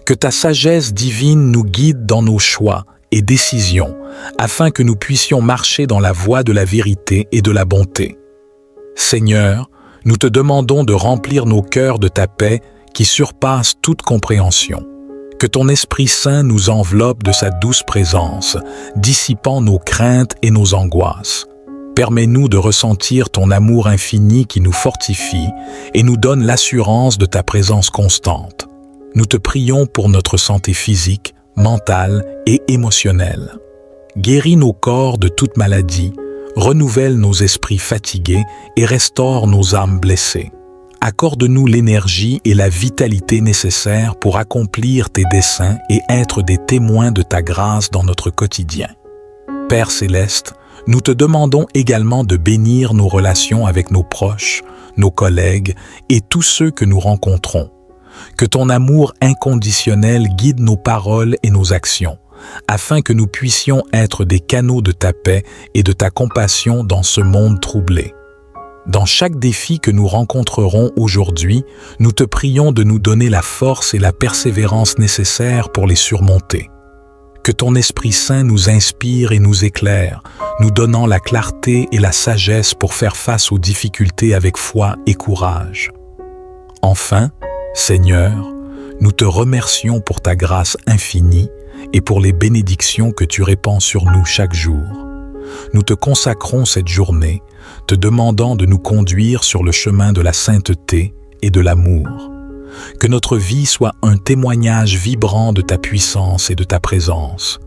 Que ta sagesse divine nous guide dans nos choix et décisions, afin que nous puissions marcher dans la voie de la vérité et de la bonté. Seigneur, nous te demandons de remplir nos cœurs de ta paix qui surpasse toute compréhension. Que ton Esprit Saint nous enveloppe de sa douce présence, dissipant nos craintes et nos angoisses. Permets-nous de ressentir ton amour infini qui nous fortifie et nous donne l'assurance de ta présence constante. Nous te prions pour notre santé physique, mentale et émotionnelle. Guéris nos corps de toute maladie, renouvelle nos esprits fatigués et restaure nos âmes blessées. Accorde-nous l'énergie et la vitalité nécessaires pour accomplir tes desseins et être des témoins de ta grâce dans notre quotidien. Père céleste, nous te demandons également de bénir nos relations avec nos proches, nos collègues et tous ceux que nous rencontrons. Que ton amour inconditionnel guide nos paroles et nos actions, afin que nous puissions être des canaux de ta paix et de ta compassion dans ce monde troublé. Dans chaque défi que nous rencontrerons aujourd'hui, nous te prions de nous donner la force et la persévérance nécessaires pour les surmonter. Que ton Esprit Saint nous inspire et nous éclaire, nous donnant la clarté et la sagesse pour faire face aux difficultés avec foi et courage. Enfin, Seigneur, nous te remercions pour ta grâce infinie et pour les bénédictions que tu répands sur nous chaque jour. Nous te consacrons cette journée, te demandant de nous conduire sur le chemin de la sainteté et de l'amour. Que notre vie soit un témoignage vibrant de ta puissance et de ta présence.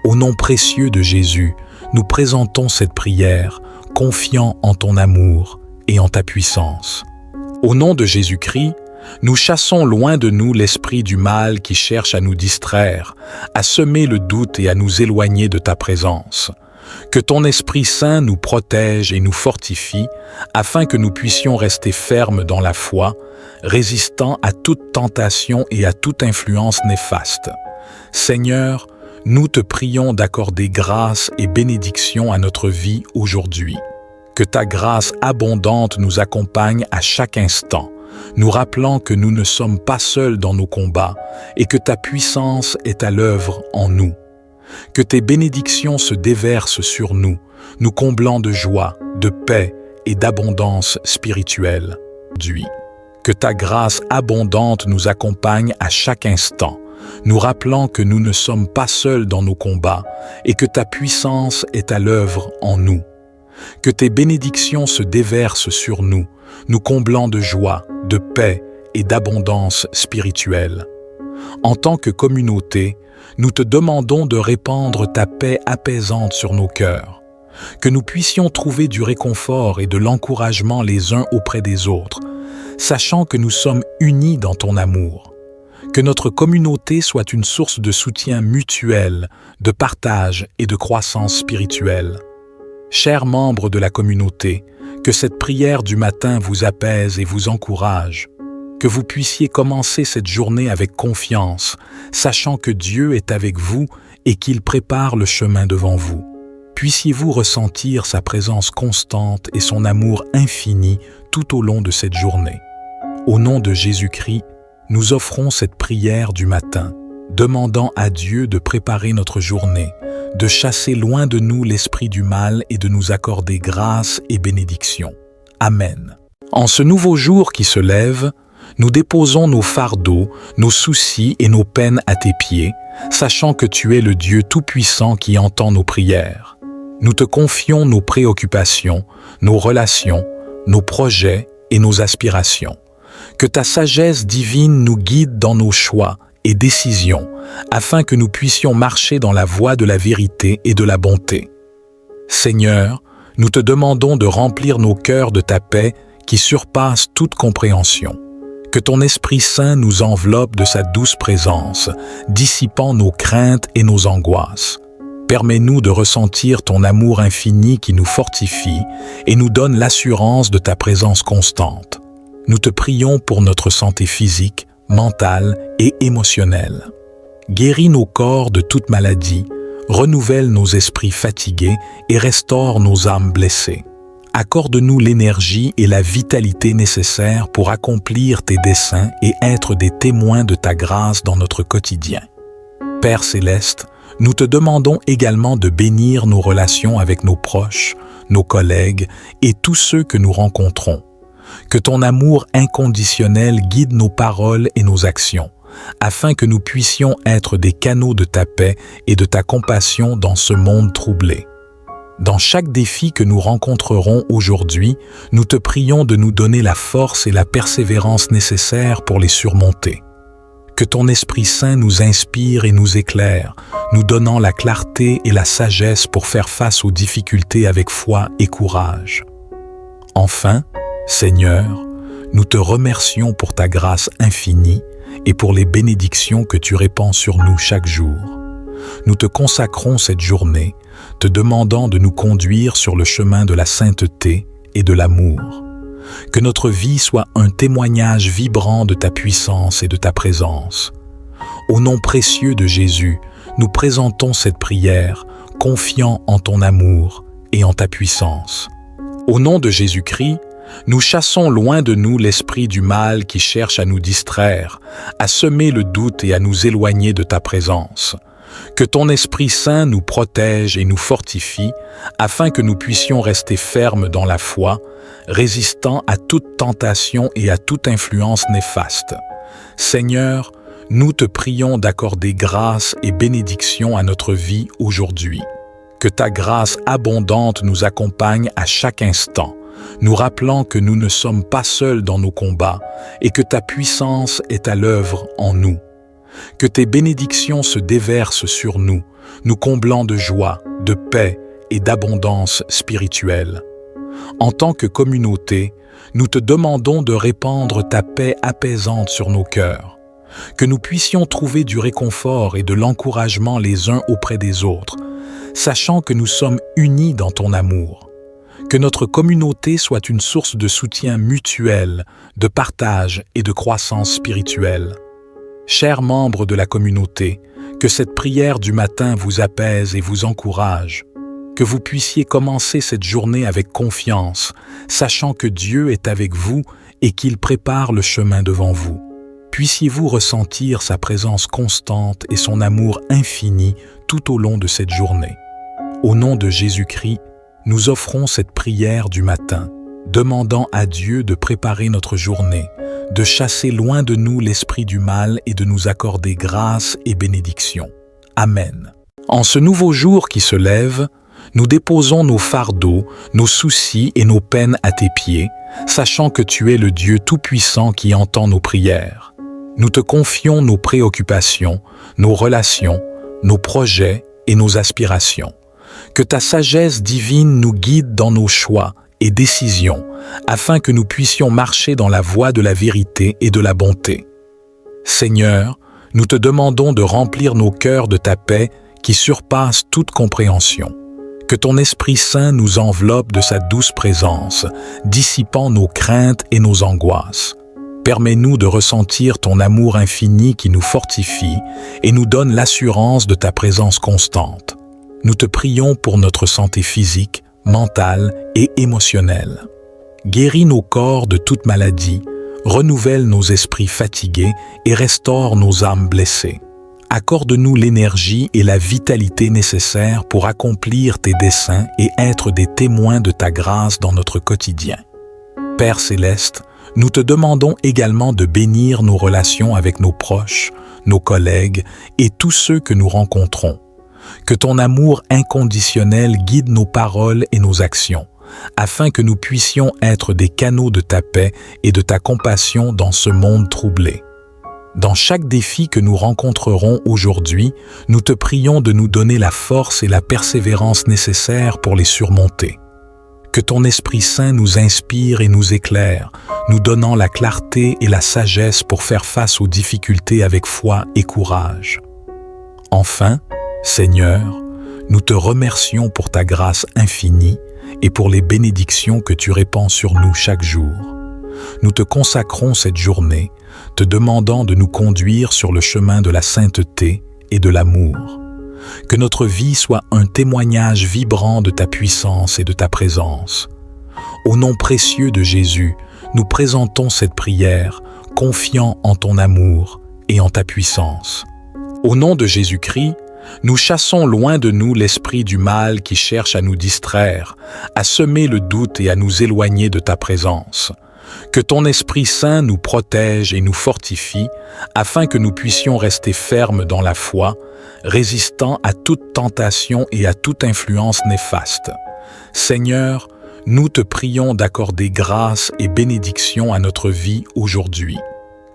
Au nom précieux de Jésus, nous présentons cette prière, confiants en ton amour et en ta puissance. Au nom de Jésus-Christ, nous chassons loin de nous l'esprit du mal qui cherche à nous distraire, à semer le doute et à nous éloigner de ta présence. Que ton Esprit Saint nous protège et nous fortifie, afin que nous puissions rester fermes dans la foi, résistant à toute tentation et à toute influence néfaste. Seigneur, nous te prions d'accorder grâce et bénédiction à notre vie aujourd'hui. Que ta grâce abondante nous accompagne à chaque instant, nous rappelant que nous ne sommes pas seuls dans nos combats et que ta puissance est à l'œuvre en nous. Que tes bénédictions se déversent sur nous, nous comblant de joie, de paix et d'abondance spirituelle. Que ta grâce abondante nous accompagne à chaque instant, nous rappelant que nous ne sommes pas seuls dans nos combats et que ta puissance est à l'œuvre en nous. Que tes bénédictions se déversent sur nous, nous comblant de joie, de paix et d'abondance spirituelle. En tant que communauté, nous te demandons de répandre ta paix apaisante sur nos cœurs, que nous puissions trouver du réconfort et de l'encouragement les uns auprès des autres, sachant que nous sommes unis dans ton amour. Que notre communauté soit une source de soutien mutuel, de partage et de croissance spirituelle. Chers membres de la communauté, que cette prière du matin vous apaise et vous encourage. Que vous puissiez commencer cette journée avec confiance, sachant que Dieu est avec vous et qu'il prépare le chemin devant vous. Puissiez-vous ressentir sa présence constante et son amour infini tout au long de cette journée. Au nom de Jésus-Christ, nous offrons cette prière du matin, demandant à Dieu de préparer notre journée, de chasser loin de nous l'esprit du mal et de nous accorder grâce et bénédiction. Amen. En ce nouveau jour qui se lève, nous déposons nos fardeaux, nos soucis et nos peines à tes pieds, sachant que tu es le Dieu Tout-Puissant qui entend nos prières. Nous te confions nos préoccupations, nos relations, nos projets et nos aspirations. Que ta sagesse divine nous guide dans nos choix et décisions, afin que nous puissions marcher dans la voie de la vérité et de la bonté. Seigneur, nous te demandons de remplir nos cœurs de ta paix qui surpasse toute compréhension. Que ton Esprit Saint nous enveloppe de sa douce présence, dissipant nos craintes et nos angoisses. Permets-nous de ressentir ton amour infini qui nous fortifie et nous donne l'assurance de ta présence constante. Nous te prions pour notre santé physique, mentale et émotionnelle. Guéris nos corps de toute maladie, renouvelle nos esprits fatigués et restaure nos âmes blessées. Accorde-nous l'énergie et la vitalité nécessaires pour accomplir tes desseins et être des témoins de ta grâce dans notre quotidien. Père céleste, nous te demandons également de bénir nos relations avec nos proches, nos collègues et tous ceux que nous rencontrons. Que ton amour inconditionnel guide nos paroles et nos actions, afin que nous puissions être des canaux de ta paix et de ta compassion dans ce monde troublé. Dans chaque défi que nous rencontrerons aujourd'hui, nous te prions de nous donner la force et la persévérance nécessaires pour les surmonter. Que ton Esprit Saint nous inspire et nous éclaire, nous donnant la clarté et la sagesse pour faire face aux difficultés avec foi et courage. Enfin, Seigneur, nous te remercions pour ta grâce infinie et pour les bénédictions que tu répands sur nous chaque jour. Nous te consacrons cette journée, te demandant de nous conduire sur le chemin de la sainteté et de l'amour. Que notre vie soit un témoignage vibrant de ta puissance et de ta présence. Au nom précieux de Jésus, nous présentons cette prière, confiants en ton amour et en ta puissance. Au nom de Jésus-Christ, nous chassons loin de nous l'esprit du mal qui cherche à nous distraire, à semer le doute et à nous éloigner de ta présence. Que ton Esprit Saint nous protège et nous fortifie, afin que nous puissions rester fermes dans la foi, résistant à toute tentation et à toute influence néfaste. Seigneur, nous te prions d'accorder grâce et bénédiction à notre vie aujourd'hui. Que ta grâce abondante nous accompagne à chaque instant, nous rappelant que nous ne sommes pas seuls dans nos combats et que ta puissance est à l'œuvre en nous. Que tes bénédictions se déversent sur nous, nous comblant de joie, de paix et d'abondance spirituelle. En tant que communauté, nous te demandons de répandre ta paix apaisante sur nos cœurs, que nous puissions trouver du réconfort et de l'encouragement les uns auprès des autres, sachant que nous sommes unis dans ton amour. Que notre communauté soit une source de soutien mutuel, de partage et de croissance spirituelle. Chers membres de la communauté, que cette prière du matin vous apaise et vous encourage, que vous puissiez commencer cette journée avec confiance, sachant que Dieu est avec vous et qu'il prépare le chemin devant vous. Puissiez-vous ressentir sa présence constante et son amour infini tout au long de cette journée. Au nom de Jésus-Christ, nous offrons cette prière du matin, demandant à Dieu de préparer notre journée, de chasser loin de nous l'esprit du mal et de nous accorder grâce et bénédiction. Amen. En ce nouveau jour qui se lève, nous déposons nos fardeaux, nos soucis et nos peines à tes pieds, sachant que tu es le Dieu Tout-Puissant qui entend nos prières. Nous te confions nos préoccupations, nos relations, nos projets et nos aspirations. Que ta sagesse divine nous guide dans nos choix et décisions, afin que nous puissions marcher dans la voie de la vérité et de la bonté. Seigneur, nous te demandons de remplir nos cœurs de ta paix qui surpasse toute compréhension. Que ton Esprit Saint nous enveloppe de sa douce présence, dissipant nos craintes et nos angoisses. Permets-nous de ressentir ton amour infini qui nous fortifie et nous donne l'assurance de ta présence constante. Nous te prions pour notre santé physique, mentale et émotionnelle. Guéris nos corps de toute maladie, renouvelle nos esprits fatigués et restaure nos âmes blessées. Accorde-nous l'énergie et la vitalité nécessaires pour accomplir tes desseins et être des témoins de ta grâce dans notre quotidien. Père céleste, nous te demandons également de bénir nos relations avec nos proches, nos collègues et tous ceux que nous rencontrons. Que ton amour inconditionnel guide nos paroles et nos actions, afin que nous puissions être des canaux de ta paix et de ta compassion dans ce monde troublé. Dans chaque défi que nous rencontrerons aujourd'hui, nous te prions de nous donner la force et la persévérance nécessaires pour les surmonter. Que ton Esprit Saint nous inspire et nous éclaire, nous donnant la clarté et la sagesse pour faire face aux difficultés avec foi et courage. Enfin, Seigneur, nous te remercions pour ta grâce infinie et pour les bénédictions que tu répands sur nous chaque jour. Nous te consacrons cette journée, te demandant de nous conduire sur le chemin de la sainteté et de l'amour. Que notre vie soit un témoignage vibrant de ta puissance et de ta présence. Au nom précieux de Jésus, nous présentons cette prière, confiants en ton amour et en ta puissance. Au nom de Jésus-Christ, nous chassons loin de nous l'esprit du mal qui cherche à nous distraire, à semer le doute et à nous éloigner de ta présence. Que ton Esprit Saint nous protège et nous fortifie, afin que nous puissions rester fermes dans la foi, résistant à toute tentation et à toute influence néfaste. Seigneur, nous te prions d'accorder grâce et bénédiction à notre vie aujourd'hui.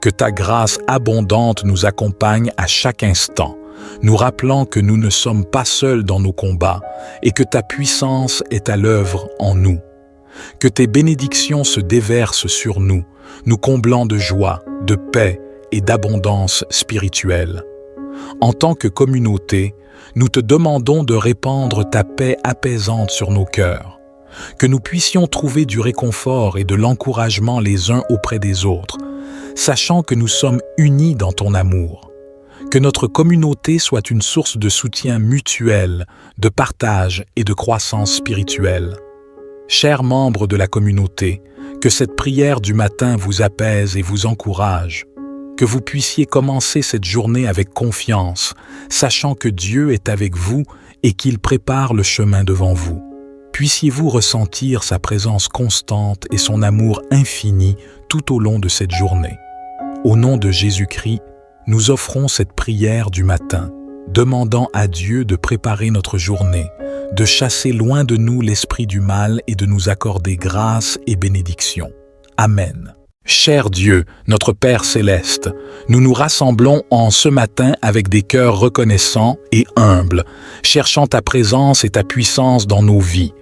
Que ta grâce abondante nous accompagne à chaque instant, nous rappelant que nous ne sommes pas seuls dans nos combats et que ta puissance est à l'œuvre en nous. Que tes bénédictions se déversent sur nous, nous comblant de joie, de paix et d'abondance spirituelle. En tant que communauté, nous te demandons de répandre ta paix apaisante sur nos cœurs. Que nous puissions trouver du réconfort et de l'encouragement les uns auprès des autres, sachant que nous sommes unis dans ton amour. Que notre communauté soit une source de soutien mutuel, de partage et de croissance spirituelle. Chers membres de la communauté, que cette prière du matin vous apaise et vous encourage. Que vous puissiez commencer cette journée avec confiance, sachant que Dieu est avec vous et qu'il prépare le chemin devant vous. Puissiez-vous ressentir sa présence constante et son amour infini tout au long de cette journée. Au nom de Jésus-Christ, nous offrons cette prière du matin, demandant à Dieu de préparer notre journée, de chasser loin de nous l'esprit du mal et de nous accorder grâce et bénédiction. Amen. Cher Dieu, notre Père céleste, nous nous rassemblons en ce matin avec des cœurs reconnaissants et humbles, cherchant ta présence et ta puissance dans nos vies.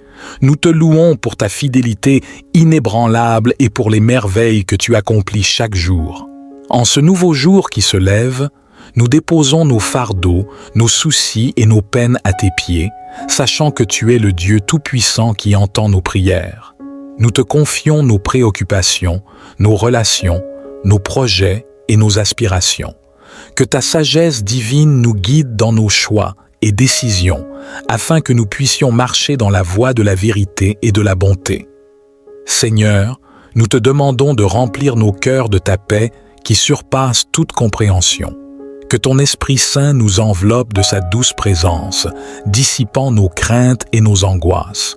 Nous te louons pour ta fidélité inébranlable et pour les merveilles que tu accomplis chaque jour. En ce nouveau jour qui se lève, nous déposons nos fardeaux, nos soucis et nos peines à tes pieds, sachant que tu es le Dieu Tout-Puissant qui entend nos prières. Nous te confions nos préoccupations, nos relations, nos projets et nos aspirations. Que ta sagesse divine nous guide dans nos choix et décisions, afin que nous puissions marcher dans la voie de la vérité et de la bonté. Seigneur, nous te demandons de remplir nos cœurs de ta paix qui surpasse toute compréhension. Que ton Esprit Saint nous enveloppe de sa douce présence, dissipant nos craintes et nos angoisses.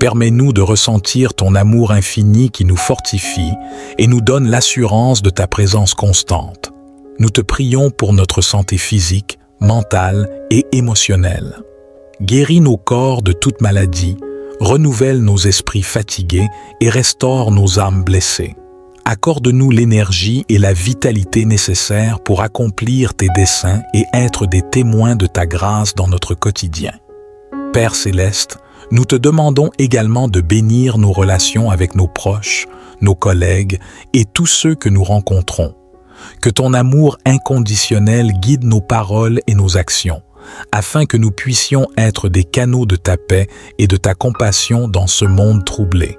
Permets-nous de ressentir ton amour infini qui nous fortifie et nous donne l'assurance de ta présence constante. Nous te prions pour notre santé physique, mentale et émotionnelle. Guéris nos corps de toute maladie, renouvelle nos esprits fatigués et restaure nos âmes blessées. Accorde-nous l'énergie et la vitalité nécessaires pour accomplir tes desseins et être des témoins de ta grâce dans notre quotidien. Père céleste, nous te demandons également de bénir nos relations avec nos proches, nos collègues et tous ceux que nous rencontrons. Que ton amour inconditionnel guide nos paroles et nos actions, afin que nous puissions être des canaux de ta paix et de ta compassion dans ce monde troublé.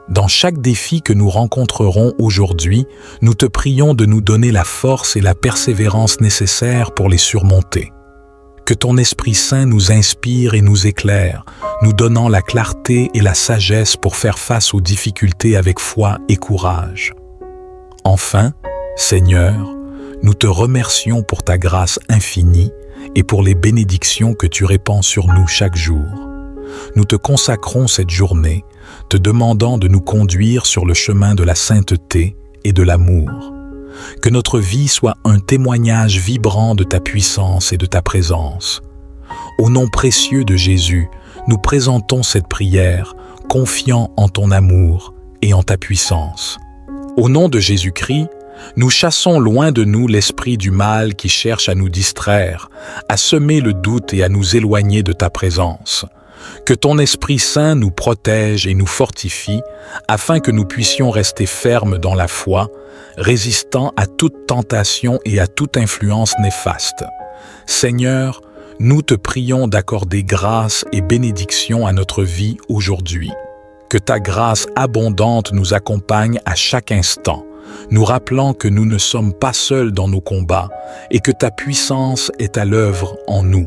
Dans chaque défi que nous rencontrerons aujourd'hui, nous te prions de nous donner la force et la persévérance nécessaires pour les surmonter. Que ton Esprit Saint nous inspire et nous éclaire, nous donnant la clarté et la sagesse pour faire face aux difficultés avec foi et courage. Enfin, Seigneur, nous te remercions pour ta grâce infinie et pour les bénédictions que tu répands sur nous chaque jour. Nous te consacrons cette journée, te demandant de nous conduire sur le chemin de la sainteté et de l'amour. Que notre vie soit un témoignage vibrant de ta puissance et de ta présence. Au nom précieux de Jésus, nous présentons cette prière, confiants en ton amour et en ta puissance. Au nom de Jésus-Christ, nous chassons loin de nous l'esprit du mal qui cherche à nous distraire, à semer le doute et à nous éloigner de ta présence. Que ton Esprit Saint nous protège et nous fortifie, afin que nous puissions rester fermes dans la foi, résistant à toute tentation et à toute influence néfaste. Seigneur, nous te prions d'accorder grâce et bénédiction à notre vie aujourd'hui. Que ta grâce abondante nous accompagne à chaque instant, nous rappelant que nous ne sommes pas seuls dans nos combats et que ta puissance est à l'œuvre en nous.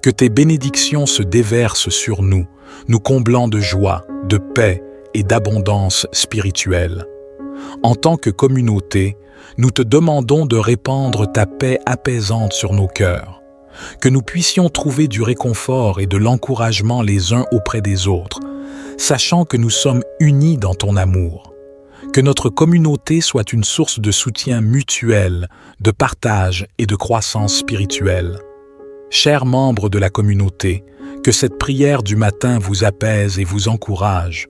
Que tes bénédictions se déversent sur nous, nous comblant de joie, de paix et d'abondance spirituelle. En tant que communauté, nous te demandons de répandre ta paix apaisante sur nos cœurs. Que nous puissions trouver du réconfort et de l'encouragement les uns auprès des autres, sachant que nous sommes unis dans ton amour. Que notre communauté soit une source de soutien mutuel, de partage et de croissance spirituelle. Chers membres de la communauté, que cette prière du matin vous apaise et vous encourage.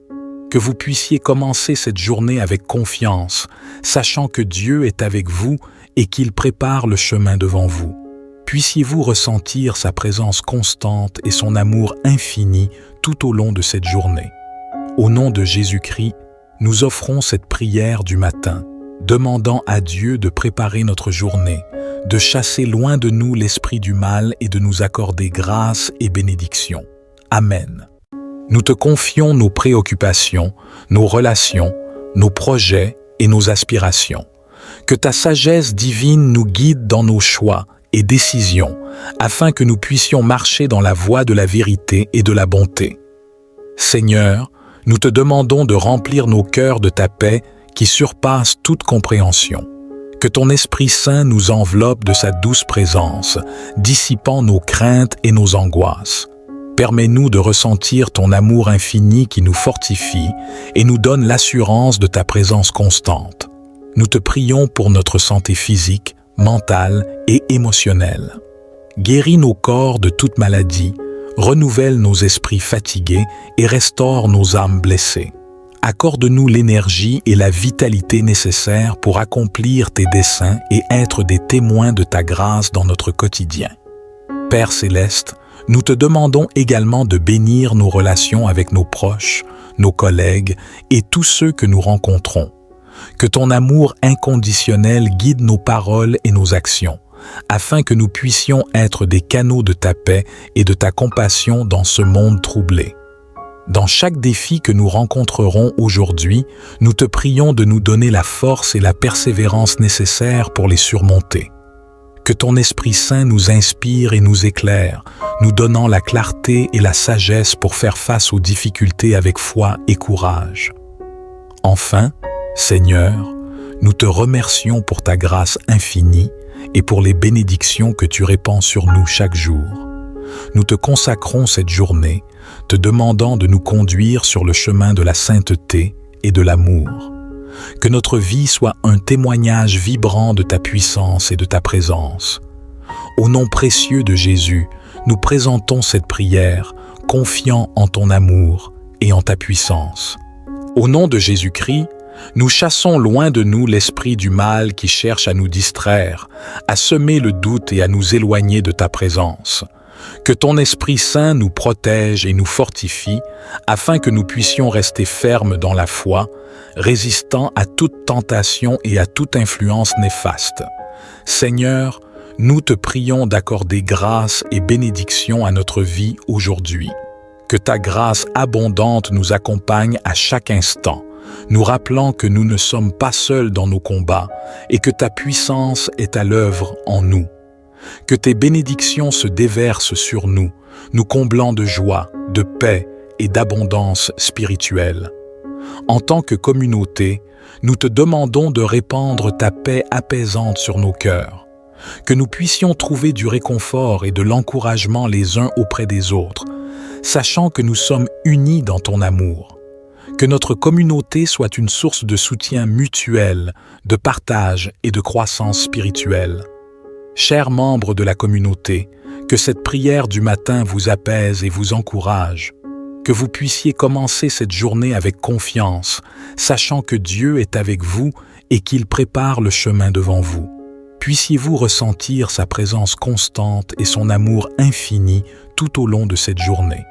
Que vous puissiez commencer cette journée avec confiance, sachant que Dieu est avec vous et qu'il prépare le chemin devant vous. Puissiez-vous ressentir sa présence constante et son amour infini tout au long de cette journée. Au nom de Jésus-Christ, nous offrons cette prière du matin, demandant à Dieu de préparer notre journée, de chasser loin de nous l'esprit du mal et de nous accorder grâce et bénédiction. Amen. Nous te confions nos préoccupations, nos relations, nos projets et nos aspirations. Que ta sagesse divine nous guide dans nos choix et décisions, afin que nous puissions marcher dans la voie de la vérité et de la bonté. Seigneur, nous te demandons de remplir nos cœurs de ta paix qui surpasse toute compréhension. Que ton Esprit Saint nous enveloppe de sa douce présence, dissipant nos craintes et nos angoisses. Permets-nous de ressentir ton amour infini qui nous fortifie et nous donne l'assurance de ta présence constante. Nous te prions pour notre santé physique, mentale et émotionnelle. Guéris nos corps de toute maladie, renouvelle nos esprits fatigués et restaure nos âmes blessées. Accorde-nous l'énergie et la vitalité nécessaires pour accomplir tes desseins et être des témoins de ta grâce dans notre quotidien. Père céleste, nous te demandons également de bénir nos relations avec nos proches, nos collègues et tous ceux que nous rencontrons. Que ton amour inconditionnel guide nos paroles et nos actions, afin que nous puissions être des canaux de ta paix et de ta compassion dans ce monde troublé. Dans chaque défi que nous rencontrerons aujourd'hui, nous te prions de nous donner la force et la persévérance nécessaires pour les surmonter. Que ton Esprit Saint nous inspire et nous éclaire, nous donnant la clarté et la sagesse pour faire face aux difficultés avec foi et courage. Enfin, Seigneur, nous te remercions pour ta grâce infinie et pour les bénédictions que tu répands sur nous chaque jour. Nous te consacrons cette journée, te demandant de nous conduire sur le chemin de la sainteté et de l'amour. Que notre vie soit un témoignage vibrant de ta puissance et de ta présence. Au nom précieux de Jésus, nous présentons cette prière, confiants en ton amour et en ta puissance. Au nom de Jésus-Christ, nous chassons loin de nous l'esprit du mal qui cherche à nous distraire, à semer le doute et à nous éloigner de ta présence. Que ton Esprit Saint nous protège et nous fortifie, afin que nous puissions rester fermes dans la foi, résistant à toute tentation et à toute influence néfaste. Seigneur, nous te prions d'accorder grâce et bénédiction à notre vie aujourd'hui. Que ta grâce abondante nous accompagne à chaque instant, nous rappelant que nous ne sommes pas seuls dans nos combats et que ta puissance est à l'œuvre en nous. Que tes bénédictions se déversent sur nous, nous comblant de joie, de paix et d'abondance spirituelle. En tant que communauté, nous te demandons de répandre ta paix apaisante sur nos cœurs. Que nous puissions trouver du réconfort et de l'encouragement les uns auprès des autres, sachant que nous sommes unis dans ton amour. Que notre communauté soit une source de soutien mutuel, de partage et de croissance spirituelle. Chers membres de la communauté, que cette prière du matin vous apaise et vous encourage. Que vous puissiez commencer cette journée avec confiance, sachant que Dieu est avec vous et qu'il prépare le chemin devant vous. Puissiez-vous ressentir sa présence constante et son amour infini tout au long de cette journée.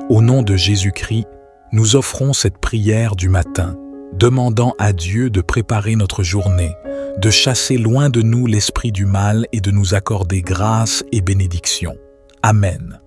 Au nom de Jésus-Christ, nous offrons cette prière du matin, demandant à Dieu de préparer notre journée, de chasser loin de nous l'esprit du mal et de nous accorder grâce et bénédiction. Amen.